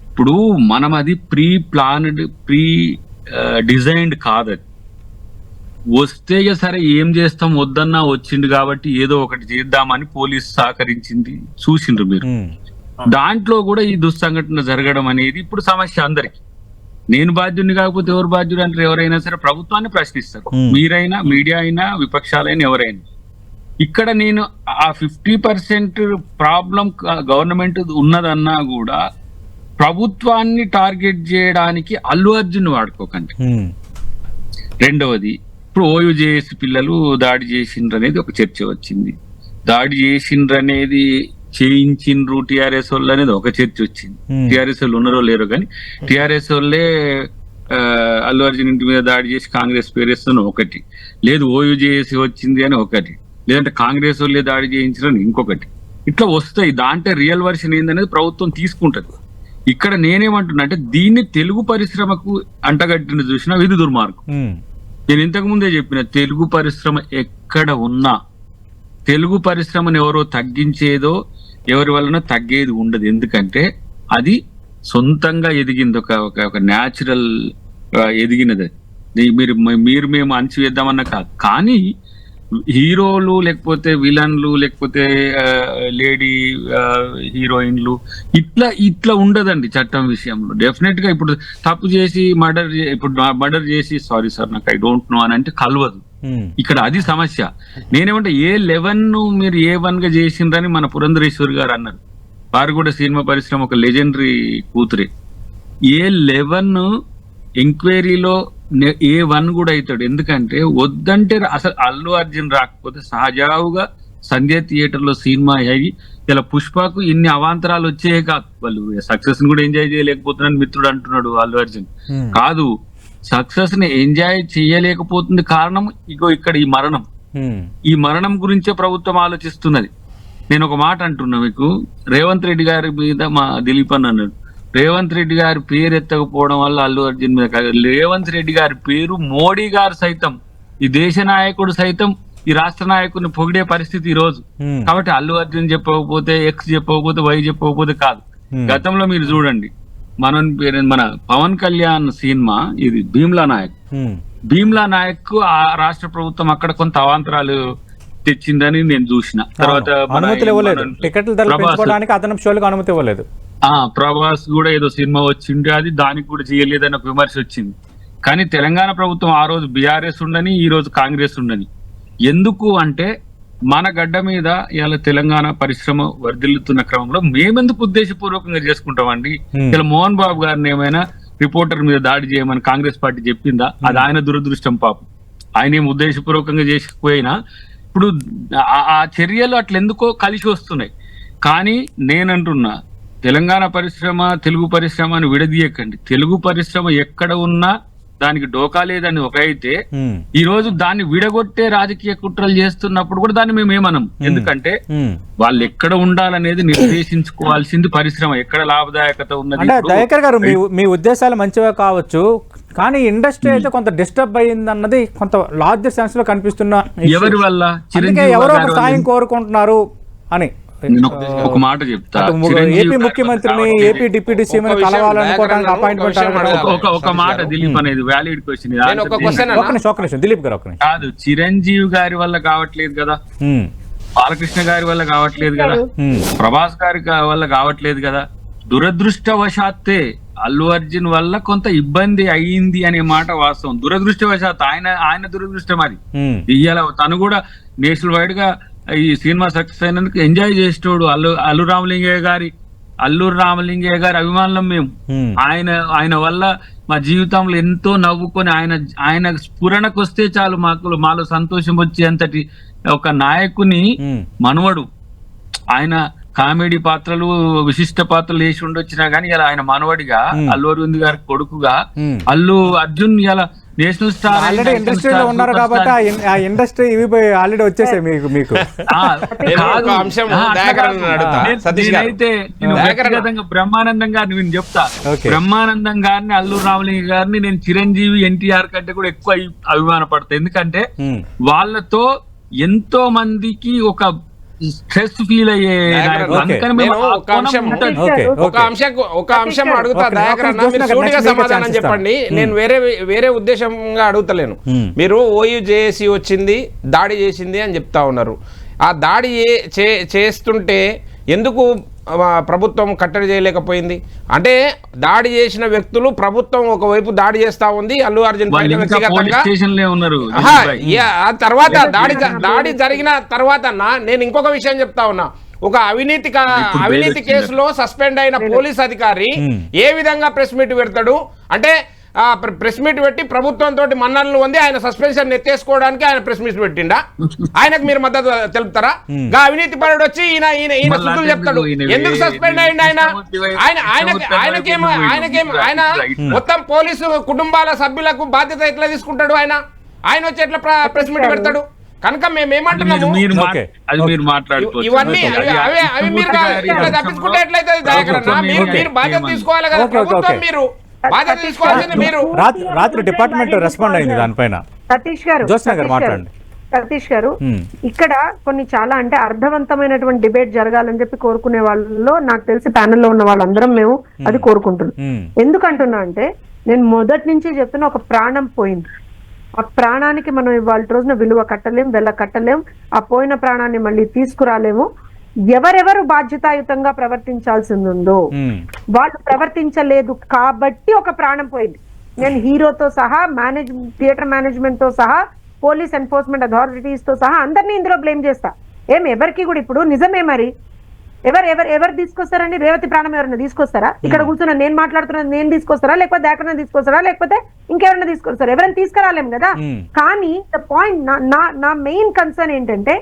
Speaker 3: ఇప్పుడు మనం అది ప్రీ ప్లాన్డ్, ప్రీ డిజైన్డ్ కాదది. వస్తే సరే ఏం చేస్తాం, వద్దన్నా వచ్చిండు కాబట్టి ఏదో ఒకటి చేద్దామని పోలీసు సహకరించింది చూసిండ్రు మీరు. దాంట్లో కూడా ఈ దుస్సంఘటన జరగడం అనేది ఇప్పుడు సమస్య అందరికి. నేను బాధ్యుడిని కాకపోతే ఎవరు బాధ్యుడు అంటారు? ఎవరైనా సరే ప్రభుత్వాన్ని ప్రశ్నిస్తారు. మీరైనా, మీడియా అయినా, విపక్షాలైనా, ఎవరైనా. ఇక్కడ నేను ఆ 50% ప్రాబ్లం గవర్నమెంట్ ఉన్నదన్నా కూడా ప్రభుత్వాన్ని టార్గెట్ చేయడానికి అల్లు అర్జున్ వాడుకోకండి. రెండవది, ఇప్పుడు ఓయూజేఎస్ పిల్లలు దాడి చేసిండ్రు అనేది ఒక చర్చ వచ్చింది. దాడి చేసిండ్రు అనేది, చేయించిండ్రు టిఆర్ఎస్ వాళ్ళు అనేది ఒక చర్చ వచ్చింది. టిఆర్ఎస్ వాళ్ళు ఉన్నారో లేరో కానీ టిఆర్ఎస్ వాళ్ళే అల్లు అర్జున్ ఇంటి మీద దాడి చేసి కాంగ్రెస్ పేరేస్తున్న ఒకటి, లేదు ఓయూజేఎస్ వచ్చింది అని ఒకటి, లేదంటే కాంగ్రెస్ వాళ్ళే దాడి చేయించారని ఇంకొకటి. ఇట్లా వస్తాయి. దాంట్లో రియల్ వర్షన్ ఏందనేది ప్రభుత్వం తీసుకుంటది. ఇక్కడ నేనేమంటున్నా అంటే దీన్ని తెలుగు పరిశ్రమకు అంటగట్టిన చూసినా ఇది దుర్మార్గం. నేను ఇంతకు ముందే చెప్పిన, తెలుగు పరిశ్రమ ఎక్కడ ఉన్నా తెలుగు పరిశ్రమను ఎవరో తగ్గించేదో ఎవరి వలన తగ్గేది ఉండదు. ఎందుకంటే అది సొంతంగా ఎదిగింది, ఒక న్యాచురల్ ఎదిగినది. మీరు మేము అణచివేద్దామన్నా కాదు. కానీ హీరోలు, లేకపోతే విలన్లు, లేకపోతే లేడీ హీరోయిన్లు ఇట్లా ఉండదండి చట్టం విషయంలో. డెఫినెట్ గా ఇప్పుడు తప్పు చేసి మర్డర్ చేసి సారీ సార్ నాకు ఐ డోంట్ నో అని అంటే కలవదు. ఇక్కడ అది సమస్య. నేనేమంటే A11 మీరు A1 గా చేసిండ్రని మన పురంధరేశ్వరి గారు అన్నారు. వారు కూడా సినిమా పరిశ్రమ ఒక లెజెండరీ కూతురే. A11 ఎంక్వైరీలో A1 కూడా అవుతాడు. ఎందుకంటే వద్దంటే అసలు అల్లు అర్జున్ రాకపోతే సహజావుగా సంధ్య థియేటర్ లో సినిమా అయ్యి ఇలా పుష్పకు ఇన్ని అవాంతరాలు వచ్చాయే కాదు, వాళ్ళు సక్సెస్ ని కూడా ఎంజాయ్ చేయలేకపోతున్నారని మిత్రుడు అంటున్నాడు అల్లు అర్జున్. కాదు, సక్సెస్ ని ఎంజాయ్ చేయలేకపోతుంది కారణం ఇగో ఇక్కడ ఈ మరణం గురించే ప్రభుత్వం ఆలోచిస్తున్నది. నేను ఒక మాట అంటున్నా మీకు, రేవంత్ రెడ్డి గారి మీద మా దిలీప్ అన్నాడు, రేవంత్ రెడ్డి గారి పేరు ఎత్తకపోవడం వల్ల అల్లు అర్జున్ మీద కాదు, రేవంత్ రెడ్డి గారి పేరు మోడీ గారు సైతం, ఈ దేశ నాయకుడు సైతం ఈ రాష్ట్ర నాయకుడిని పొగిడే పరిస్థితి ఈ రోజు. కాబట్టి అల్లు అర్జున్ చెప్పకపోతే, ఎక్స్ చెప్పకపోతే, వై చెప్పకపోతే కాదు. గతంలో మీరు చూడండి, మన పవన్ కళ్యాణ్ సినిమా ఇది భీమ్లా నాయక్, భీమ్లా నాయక్ ఆ రాష్ట్ర ప్రభుత్వం అక్కడ కొంత అవాంతరాలు తెచ్చిందని నేను చూసిన. తర్వాత
Speaker 1: అనుమతులు ఇవ్వలేదు, టికెట్ల ధరలు పెంచుకోవడానికి అదనపు షోలకు అనుమతి ఇవ్వలేదు.
Speaker 3: ప్రభాస్ కూడా ఏదో సినిమా వచ్చిండే, అది దానికి కూడా చేయలేదన్న విమర్శ వచ్చింది. కానీ తెలంగాణ ప్రభుత్వం ఆ రోజు బీఆర్ఎస్ ఉండని, ఈ రోజు కాంగ్రెస్ ఉండని. ఎందుకు అంటే మన గడ్డ మీద ఇలా తెలంగాణ పరిశ్రమ వర్ధిల్లుతున్న క్రమంలో మేమెందుకు ఉద్దేశపూర్వకంగా చేసుకుంటామండి? ఇలా మోహన్ బాబు గారిని ఏమైనా రిపోర్టర్ మీద దాడి చేయమని కాంగ్రెస్ పార్టీ చెప్పిందా? అది ఆయన దురదృష్టం పాపం. ఆయన ఏం ఉద్దేశపూర్వకంగా చేసిపోయినా ఇప్పుడు ఆ చర్యలు అట్లా ఎందుకో కలిసి వస్తున్నాయి. కానీ నేనంటున్నా, తెలంగాణ పరిశ్రమ తెలుగు పరిశ్రమ అని విడదీయకండి. తెలుగు పరిశ్రమ ఎక్కడ ఉన్నా దానికి డోకా లేదని ఒక అయితే, ఈ రోజు దాన్ని విడగొట్టే రాజకీయ కుట్రలు చేస్తున్నప్పుడు కూడా దాన్ని మేము ఏమనం. ఎందుకంటే వాళ్ళు ఎక్కడ ఉండాలనేది నిర్దేశించుకోవాల్సింది పరిశ్రమ, ఎక్కడ లాభదాయకత ఉన్నది.
Speaker 1: దయాకర్ గారు, మీ ఉద్దేశాలు మంచివే కావచ్చు, కానీ ఇండస్ట్రీ అయితే కొంత డిస్టర్బ్ అయ్యింది అన్నది కొంత లార్జ్ సెన్స్ లో కనిపిస్తున్న.
Speaker 3: ఎవరి వల్ల?
Speaker 1: ఎవరో ఒక సాయం కోరుకుంటున్నారు అని
Speaker 3: ఒక మాట చెప్తా.
Speaker 1: ఏపీ ముఖ్యమంత్రిని, ఏపీ డిప్యూటీ సీఎం కలవాలనుకోవడానికి అపాయింట్మెంట్.
Speaker 3: ఒక మాట దిలీప్ అనేది వ్యాలిడ్ క్వశ్చన్.
Speaker 1: దిలీప్ గారు
Speaker 3: కాదు, చిరంజీవి గారి వల్ల కావట్లేదు కదా, బాలకృష్ణ గారి వల్ల కావట్లేదు కదా, ప్రభాస్ గారి వల్ల కావట్లేదు కదా. దురదృష్టవశాత్తే అల్లు అర్జున్ వల్ల కొంత ఇబ్బంది అయ్యింది అనే మాట వాస్తవం. దురదృష్టవశాత్ ఆయన దురదృష్టం అది. ఇయ్యాల తను కూడా నేషనల్ వైడ్ గా ఈ సినిమా సక్సెస్ అయినందుకు ఎంజాయ్ చేసేటోడు. అల్లు రామలింగయ్య గారి అభిమానులం మేము. ఆయన వల్ల మా జీవితంలో ఎంతో నవ్వుకొని ఆయన స్ఫురణకు వస్తే చాలు మాలో సంతోషం వచ్చేంతటి ఒక నాయకుని మనవడు. ఆయన కామెడీ పాత్రలు, విశిష్ట పాత్రలు వేసి ఉండొచ్చినా గానీ ఇలా ఆయన మనవడిగా, అల్లు అరవింద్ గారి కొడుకుగా అల్లు అర్జున్ ఇలా నేషనల్ స్టార్
Speaker 1: ఆల్రెడీ ఇండస్ట్రీలో ఉన్నారు కాబట్టి ఆ ఇండస్ట్రీ ఇవి ఆల్రెడీ వచ్చేసాయి మీకు.
Speaker 3: నేనైతే వ్యక్తిగతంగా బ్రహ్మానందం గారిని నేను చెప్తా. బ్రహ్మానందం గారిని, అల్లు రామలింగ గారిని నేను చిరంజీవి, ఎన్టీఆర్ కంటే కూడా ఎక్కువ అభిమానపడతా. ఎందుకంటే వాళ్ళతో ఎంతో మందికి ఒక స్ట్రెస్ ఫీల్ అయ్యే.
Speaker 2: ఒక అంశం అడుగుతా దయాకర్ అన్న, మీరు సూటిగా సమాధానం చెప్పండి. నేను వేరే ఉద్దేశంగా అడుగుతలేను. మీరు ఓయూజేఏసీ వచ్చింది, దాడి చేసింది అని చెప్తా ఉన్నారు. ఆ దాడి చేస్తుంటే ఎందుకు ప్రభుత్వం కట్టడి చేయలేకపోయింది? అంటే దాడి చేసిన వ్యక్తులు, ప్రభుత్వం ఒకవైపు దాడి చేస్తా ఉంది, అల్లు అర్జున్ తర్వాత దాడి జరిగిన తర్వాత నేను ఇంకొక విషయం చెప్తా ఉన్నా. ఒక అవినీతి కేసులో సస్పెండ్ అయిన పోలీస్ అధికారి ఏ విధంగా ప్రెస్ మీట్ పెడతాడు అంటే, ప్రెస్ మీట్ పెట్టి ప్రభుత్వంతో మన్ననలు పొంది ఆయన సస్పెన్షన్ ఎత్తేసుకోవడానికి ఆయన ప్రెస్ మీట్ పెట్టిండా? ఆయనకు మీరు మద్దతు తెలుపుతారా? అవినీతి పరుడు వచ్చి ఈయన సుద్దులు చెప్తాడు. ఎందుకు సస్పెండ్ అయ్యింది ఆయన మొత్తం పోలీసు కుటుంబాల సభ్యులకు బాధ్యత ఎట్లా తీసుకుంటాడు? ఆయన వచ్చి ఎట్లా ప్రెస్ మీట్ పెడతాడు? కనుక మేమేమంటున్నాము, ఇవన్నీ అవి మీరు తప్పించుకుంటే ఎట్లయితే మీరు బాధ్యత తీసుకోవాలి కదా. ప్రభుత్వం మీరు
Speaker 1: రాత్రి డిపార్ట్మెంట్ రెస్పాండ్ అయింది దానిపైన.
Speaker 4: సతీష్ గారు, ఇక్కడ కొన్ని చాలా అంటే అర్థవంతమైనటువంటి డిబేట్ జరగాలని చెప్పి కోరుకునే వాళ్ళలో నాకు తెలిసి ప్యానెల్లో ఉన్న వాళ్ళందరం మేము అది కోరుకుంటున్నాం. ఎందుకంటున్నా అంటే, నేను మొదటి నుంచి చెప్తున్నా, ఒక ప్రాణం పోయింది. ఆ ప్రాణానికి మనం ఇవాళ రోజున విలువ కట్టలేం, వెళ్ళ కట్టలేం. ఆ పోయిన ప్రాణాన్ని మళ్ళీ తీసుకురాలేము. ఎవరెవరు బాధ్యతాయుతంగా ప్రవర్తించాల్సింది ఉందో వాళ్ళు ప్రవర్తించలేదు కాబట్టి ఒక ప్రాణం పోయింది. నేను హీరోతో సహా, థియేటర్ మేనేజ్మెంట్ తో సహా, పోలీస్ ఎన్ఫోర్స్మెంట్ అథారిటీస్ తో సహా అందరినీ ఇందులో బ్లేమ్ చేస్తా. ఎవరికి కూడా ఇప్పుడు నిజమే మరి ఎవరు తీసుకొస్తారండి? రేవతి ప్రాణం ఎవరైనా తీసుకొస్తారా? ఇక్కడ కూర్చున్నా నేను మాట్లాడుతున్నా నేను తీసుకొస్తారా? లేకపోతే దాకరైనా తీసుకొస్తారా? లేకపోతే ఇంకెవరైనా తీసుకొస్తారా? ఎవరైనా తీసుకురాలేం కదా. కానీ ద పాయింట్, నా మెయిన్ కన్సర్న్ ఏంటంటే,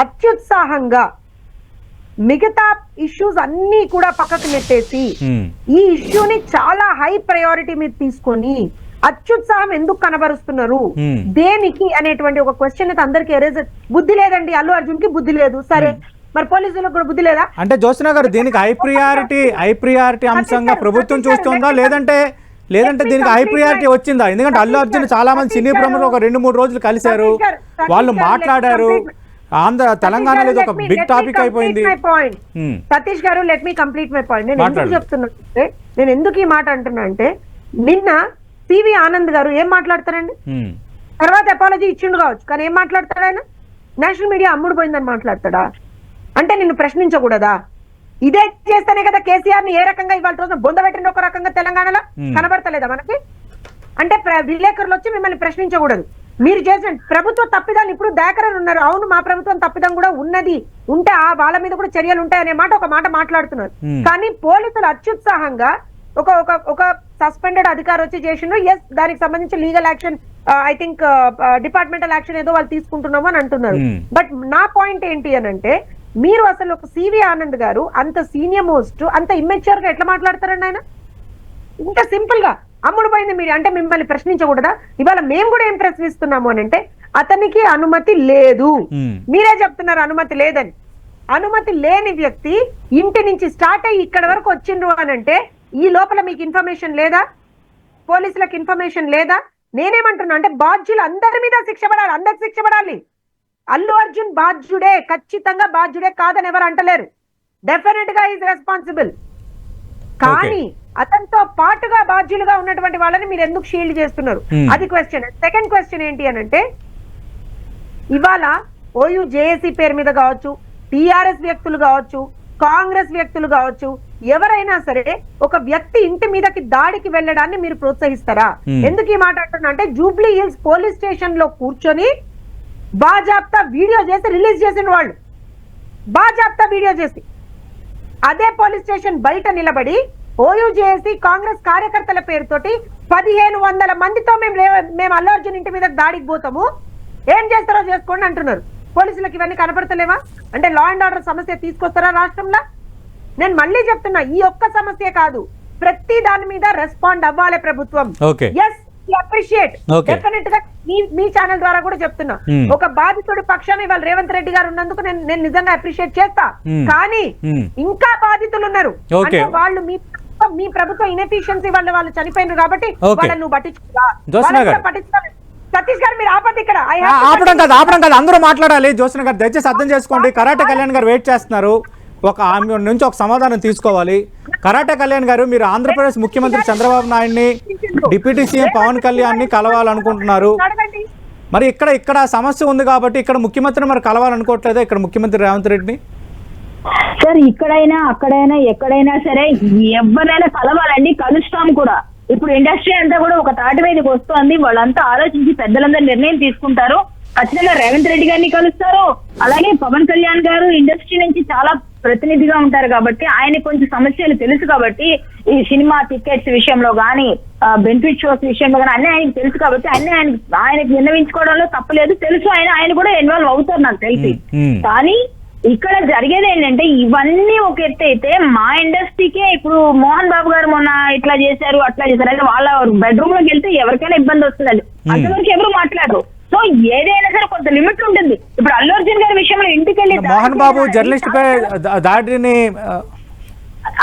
Speaker 4: అత్యుత్సాహంగా మిగతా ఇష్యూస్ అన్ని కూడా పక్కకు నెట్టేసి ఈ ఇష్యూని చాలా హై ప్రయారిటీ మీద తీసుకొని అత్యుత్సాహం ఎందుకు కనబరుస్తున్నారు, దేనికి అనేటువంటి ఒక క్వశ్చన్ అయితే అందరికి ఎరేజ్. బుద్ధి లేదండి, అల్లు అర్జున్ కి బుద్ధి లేదు, సరే మరి పోలీసులకు కూడా బుద్ధి లేదా
Speaker 1: అంటే? జ్యోత్స్న గారు, దీనికి హై ప్రియారిటీ అంశంగా ప్రభుత్వం చూస్తుందా, లేదంటే దీనికి హై ప్రియారిటీ వచ్చిందా? ఎందుకంటే అల్లు అర్జున్ చాలా మంది సినీ ప్రముఖులు ఒక 2-3 రోజులు కలిశారు, వాళ్ళు మాట్లాడారు. తెలంగాణలో ఒక బిగ్ టాపిక్ అయిపోయింది.
Speaker 4: సతీష్ గారు, let me complete my point. నేను ఎందుకు చెప్తున్నా అంటే, నేను ఎందుకు ఈ మాట అంటున్నా అంటే, నిన్న సివి ఆనంద్ గారు ఏం మాట్లాడతారండి? తర్వాత అపాలజీ ఇచ్చిండు కావచ్చు, కానీ ఏం మాట్లాడతాడు ఆయన? నేషనల్ మీడియా అమ్ముడు పోయిందని మాట్లాడతాడా? అంటే నిన్ను ప్రశ్నించకూడదా? ఇదే చేస్తేనే కదా కేసీఆర్ ని ఏ రకంగా ఇవాళ రోజున బొందబెట్టిన ఒక రకంగా తెలంగాణలో కనబడతలేదా మనకి? అంటే విలేకరులు వచ్చి మిమ్మల్ని ప్రశ్నించకూడదు. మీరు చేసిన ప్రభుత్వ తప్పిదాలు ఇప్పుడు దాకరని ఉన్నారు. అవును, మా ప్రభుత్వం తప్పిదం కూడా ఉన్నది, ఉంటే ఆ వాళ్ళ మీద కూడా చర్యలు ఉంటాయనే మాట ఒక మాట మాట్లాడుతున్నారు. కానీ పోలీసులు అత్యుత్సాహంగా ఒక ఒక ఒక సస్పెండెడ్ అధికారి వచ్చి చేసిండ్రు. ఎస్, దానికి సంబంధించి legal action, I think departmental action ఏదో వాళ్ళు తీసుకుంటున్నాము అని అంటున్నారు. బట్ నా పాయింట్ ఏంటి అని అంటే, మీరు అసలు ఒక సివి ఆనంద్ గారు అంత సీనియర్ మోస్ట్, అంత ఇమ్మెచ్యూర్ గా ఎట్లా మాట్లాడతారండి ఆయన? ఇంత సింపుల్ గా అమ్ముడు పోయింది మీరు అంటే మిమ్మల్ని ప్రశ్నించకూడదా? ఇవాళ మేము కూడా ఏం ప్రశ్నిస్తున్నాము అని అంటే, అతనికి అనుమతి లేదు. మీరే చెప్తున్నారు అనుమతి లేదని. అనుమతి లేని వ్యక్తి ఇంటి నుంచి స్టార్ట్ అయ్యి ఇక్కడ వరకు వచ్చిండ్రు అని అంటే, ఈ లోపల మీకు ఇన్ఫర్మేషన్ లేదా? పోలీసులకు ఇన్ఫర్మేషన్ లేదా? నేనేమంటున్నా అంటే, బాధ్యులు అందరి మీద శిక్ష పడాలి, అందరికి శిక్ష పడాలి. అల్లు అర్జున్ బాధ్యుడే, ఖచ్చితంగా బాధ్యుడే, కాదని ఎవరు అంటలేరు. డెఫినెట్ గా ఈజ్ రెస్పాన్సిబుల్. కానీ అతనితో పాటుగా బాధ్యులుగా ఉన్నటువంటి వాళ్ళని మీరు ఎందుకు షీల్డ్ చేస్తున్నారు? అది క్వశ్చన్. సెకండ్ క్వశ్చన్ ఏంటి అని అంటే, ఇవాళ ఓయూ జేఏసీ పేరు మీద కావచ్చు, టిఆర్ఎస్ వ్యక్తులు కావచ్చు, కాంగ్రెస్ వ్యక్తులు కావచ్చు, ఎవరైనా సరే ఒక వ్యక్తి ఇంటి మీదకి దాడికి వెళ్ళడాన్ని మీరు ప్రోత్సహిస్తారా? ఎందుకు ఈ మాట అంటున్నా అంటే, జూబ్లీ హిల్స్ పోలీస్ స్టేషన్ లో కూర్చొని బాజాప్తా వీడియో చేసి రిలీజ్ చేసిన వాళ్ళు, బాజాప్తా వీడియో చేసి అదే పోలీస్ స్టేషన్ బయట నిలబడి ఓయూజేఏసీ కాంగ్రెస్ కార్యకర్తల పేరుతోటి 1500 మందితో మేము అల్లు అర్జున్ ఇంటి మీద దాడికి పోతాము, ఏం చేస్తారో చేసుకోండి అంటున్నారు. పోలీసులకు ఇవన్నీ కనపడతలేవా? అంటే లా అండ్ ఆర్డర్ సమస్య తీసుకొస్తారా రాష్ట్రంలో? నేను మళ్ళీ చెప్తున్నా, ఈ ఒక్క సమస్య కాదు, ప్రతి దాని మీద రెస్పాండ్ అవ్వాలి ప్రభుత్వం. ఎస్, అప్రిషియేట్, డెఫినెట్ గా మీ ఛానల్ ద్వారా కూడా చెప్తున్నా, ఒక బాధితుడి పక్షాన ఇవాళ రేవంత్ రెడ్డి గారు ఉన్నందుకు నేను నిజంగా అప్రిషియేట్ చేస్తా. కానీ ఇంకా బాధితులు ఉన్నారు, అంటే వాళ్ళు మీ ప్రభుత్వ ఇన్ఎఫిషియన్సీ వల్ల వాళ్ళు చనిపోయినారు కాబట్టి వాళ్ళని నువ్వు పట్టించుకోవా? సతీష్ గారు మీరు ఆపండి ఇక్కడ.
Speaker 1: ఆపడం కాదు, అందరూ మాట్లాడాలి. జ్యోత్స్న గారు దయచేసి అర్థం చేసుకోండి. కరాటే కళ్యాణ్ గారు వెయిట్ చేస్తున్నారు, ఒక ఆమె నుంచి ఒక సమాధానం తీసుకోవాలి. కరాటే కళ్యాణ్ గారు, మీరు ఆంధ్రప్రదేశ్ ముఖ్యమంత్రి చంద్రబాబు నాయుడిని, డిప్యూటీ సీఎం పవన్ కళ్యాణ్ ని కలవాలనుకుంటున్నారు. మరి ఇక్కడ సమస్య ఉంది కాబట్టి ఇక్కడ ముఖ్యమంత్రిని మరి కలవాలనుకోవట్లేదా? ఇక్కడ ముఖ్యమంత్రి రేవంత్ రెడ్డిని
Speaker 5: సార్ ఇక్కడైనా అక్కడైనా ఎక్కడైనా సరే ఎవరైనా కలవాలండి, కలుస్తాం కూడా. ఇప్పుడు ఇండస్ట్రీ అంతా కూడా ఒక తాటి మీదకి వస్తుంది. వాళ్ళంతా ఆలోచించి పెద్దలందరూ నిర్ణయం తీసుకుంటారు. ఖచ్చితంగా రేవంత్ రెడ్డి గారిని కలుస్తారు. అలాగే పవన్ కళ్యాణ్ గారు ఇండస్ట్రీ నుంచి చాలా ప్రతినిధిగా ఉంటారు కాబట్టి ఆయన కొంచెం సమస్యలు తెలుసు కాబట్టి ఈ సినిమా టికెట్స్ విషయంలో గానీ, బెనిఫిట్ షోస్ విషయంలో కానీ అన్ని ఆయనకు తెలుసు కాబట్టి ఆయనకు విన్నవించుకోవడంలో తప్పలేదు. తెలుసు, ఆయన కూడా ఇన్వాల్వ్ అవుతారు నాకు తెలిసి. కానీ ఇక్కడ జరిగేది ఏంటంటే, ఇవన్నీ ఒక ఎత్తు అయితే మా ఇండస్ట్రీకే ఇప్పుడు మోహన్ బాబు గారు మొన్న ఇట్లా చేశారు అట్లా చేశారు అంటే వాళ్ళ బెడ్రూమ్ లోకి వెళ్తే ఎవరికైనా ఇబ్బంది వస్తుందండి. అంతవరకు ఎవరు మాట్లాడరు. సో ఏదైనా సరే కొంత లిమిట్ ఉంటుంది. ఇప్పుడు అల్లు అర్జున్ గారి విషయంలో ఇంటికి వెళ్ళి
Speaker 1: మోహన్ బాబు జర్నలిస్ట్ పై దాడిని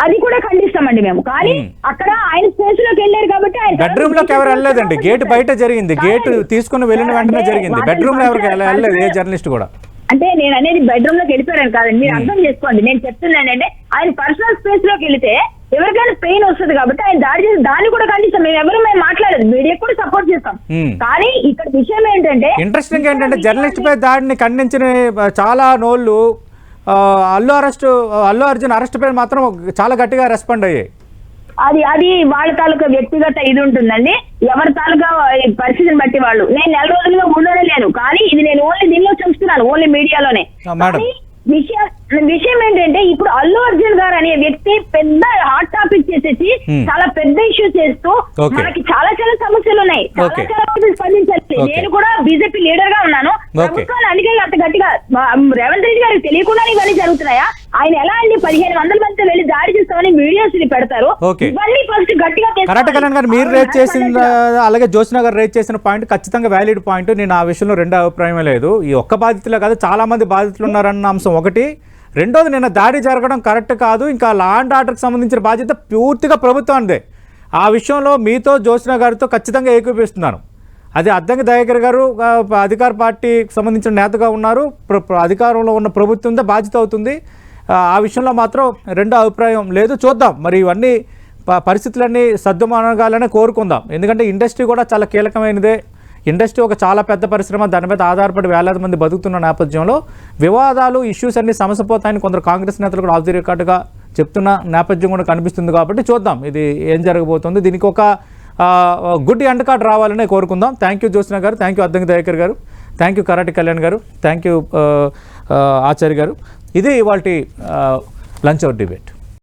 Speaker 5: అది కూడా ఖండిస్తామండి మేము. కానీ అక్కడ ఆయన స్పేస్ లోకి వెళ్ళారు కాబట్టి ఆయన
Speaker 1: బెడ్రూమ్ లోకి ఎవరు వెళ్ళలేదండి, గేట్ బయట జరిగింది. గేట్ తీసుకుని వెళ్ళిన వెంటనే జరిగింది, బెడ్రూమ్ లో ఎవరికి వెళ్ళలేదు ఏ జర్నలిస్ట్ కూడా.
Speaker 5: అంటే నేను అనేది బెడ్రూమ్ లోకి వెళ్ళిపోయాను కాదండి, మీరు అర్థం చేసుకోండి. నేను చెప్తున్నానంటే ఆయన పర్సనల్ స్పేస్ లోకి వెళితే ఎవరికైనా పెయిన్ వస్తుంది కాబట్టి ఆయన దాడి చేసి దాన్ని కూడా ఖండిస్తాం. మేము మాట్లాడలేదు, మీడియా కూడా సపోర్ట్ చేస్తాం. కానీ ఇక్కడ విషయం ఏంటంటే,
Speaker 1: ఇంట్రెస్టింగ్ ఏంటంటే జర్నలిస్ట్ పై దాడిని ఖండించిన చాలా నోళ్ళు అల్లు అర్జున్ అరెస్ట్ పై మాత్రం చాలా గట్టిగా రెస్పాండ్ అయ్యాయి.
Speaker 5: అది వాళ్ళ తాలూకా వ్యక్తిగత ఇది ఉంటుందండి, ఎవరి తాలూకా పరిస్థితిని బట్టి వాళ్ళు. నేను 4 రోజులుగా ఊళ్ళోనే లేను, కానీ ఇది నేను ఓన్లీ దీనిలో చూస్తున్నాను, ఓన్లీ మీడియాలోనే. విషయం ఏంటంటే, ఇప్పుడు అల్లు అర్జున్ గారు అనే వ్యక్తి పెద్ద హాట్ టాపిక్ చేసేసి చాలా పెద్ద ఇష్యూ చేస్తూ మనకి చాలా సమస్యలు ఉన్నాయి, చాలా స్పందించాలి. నేను కూడా బీజేపీ లీడర్ గా ఉన్నాను. ప్రభుత్వాన్ని అందుకే అంత గట్టిగా రేవంత్ రెడ్డి గారికి తెలియకుండా ఇవన్నీ జరుగుతున్నాయా? ఆయన ఎలా అండి 1500 మందితో వెళ్ళి దాడి చేస్తామని వీడియోస్ ని పెడతారు. ఇవన్నీ ఫస్ట్ గట్టిగా
Speaker 1: కరాటే కళ్యాణ్ గారు మీరు రేట్ చేసిన, అలాగే జ్యోత్స్న గారు రేట్ చేసిన పాయింట్ ఖచ్చితంగా వ్యాలిడ్ పాయింట్. నేను ఆ విషయంలో రెండో అభిప్రాయమే లేదు. ఈ ఒక్క బాధితులే కాదు, చాలా మంది బాధితులు ఉన్నారన్న అంశం ఒకటి. రెండోది, నిన్న దాడి జరగడం కరెక్ట్ కాదు. ఇంకా లా అండ్ ఆర్డర్కి సంబంధించిన బాధ్యత పూర్తిగా ప్రభుత్వానిదే. ఆ విషయంలో మీతో జ్యోత్స్న గారితో ఖచ్చితంగా ఏకీపిస్తున్నాను. అది అద్దంకి దయాకర్ గారు అధికార పార్టీకి సంబంధించిన నేతగా ఉన్నారు, అధికారంలో ఉన్న ప్రభుత్వంతో బాధ్యత అవుతుంది. ఆ విషయంలో మాత్రం రెండో అభిప్రాయం లేదు. చూద్దాం మరి ఇవన్నీ పరిస్థితులన్నీ సర్దుమణగాలని కోరుకుందాం. ఎందుకంటే ఇండస్ట్రీ కూడా చాలా కీలకమైనదే. ఇండస్ట్రీ ఒక చాలా పెద్ద పరిశ్రమ, దాని మీద ఆధారపడి వేలాది మంది బతుకుతున్న నేపథ్యంలో వివాదాలు ఇష్యూస్ అన్ని సమసిపోతాయని కొందరు కాంగ్రెస్ నేతలు కూడా ఆఫ్ ది రికార్డుగా చెప్తున్న నేపథ్యం కూడా కనిపిస్తుంది. కాబట్టి చూద్దాం ఇది ఏం జరగబోతుంది. దీనికి ఒక గుడ్ ఎండ్ కార్డ్ రావాలనే కోరుకుందాం. థ్యాంక్ యూ జ్యోత్స్న గారు, థ్యాంక్ యూ అద్దంకి దయాకర్ గారు, థ్యాంక్ యూ కరాటి కళ్యాణ్ గారు, థ్యాంక్ యూ ఆచార్య గారు. ఇది ఇవాల్టి లంచ్ అవర్ డిబేట్.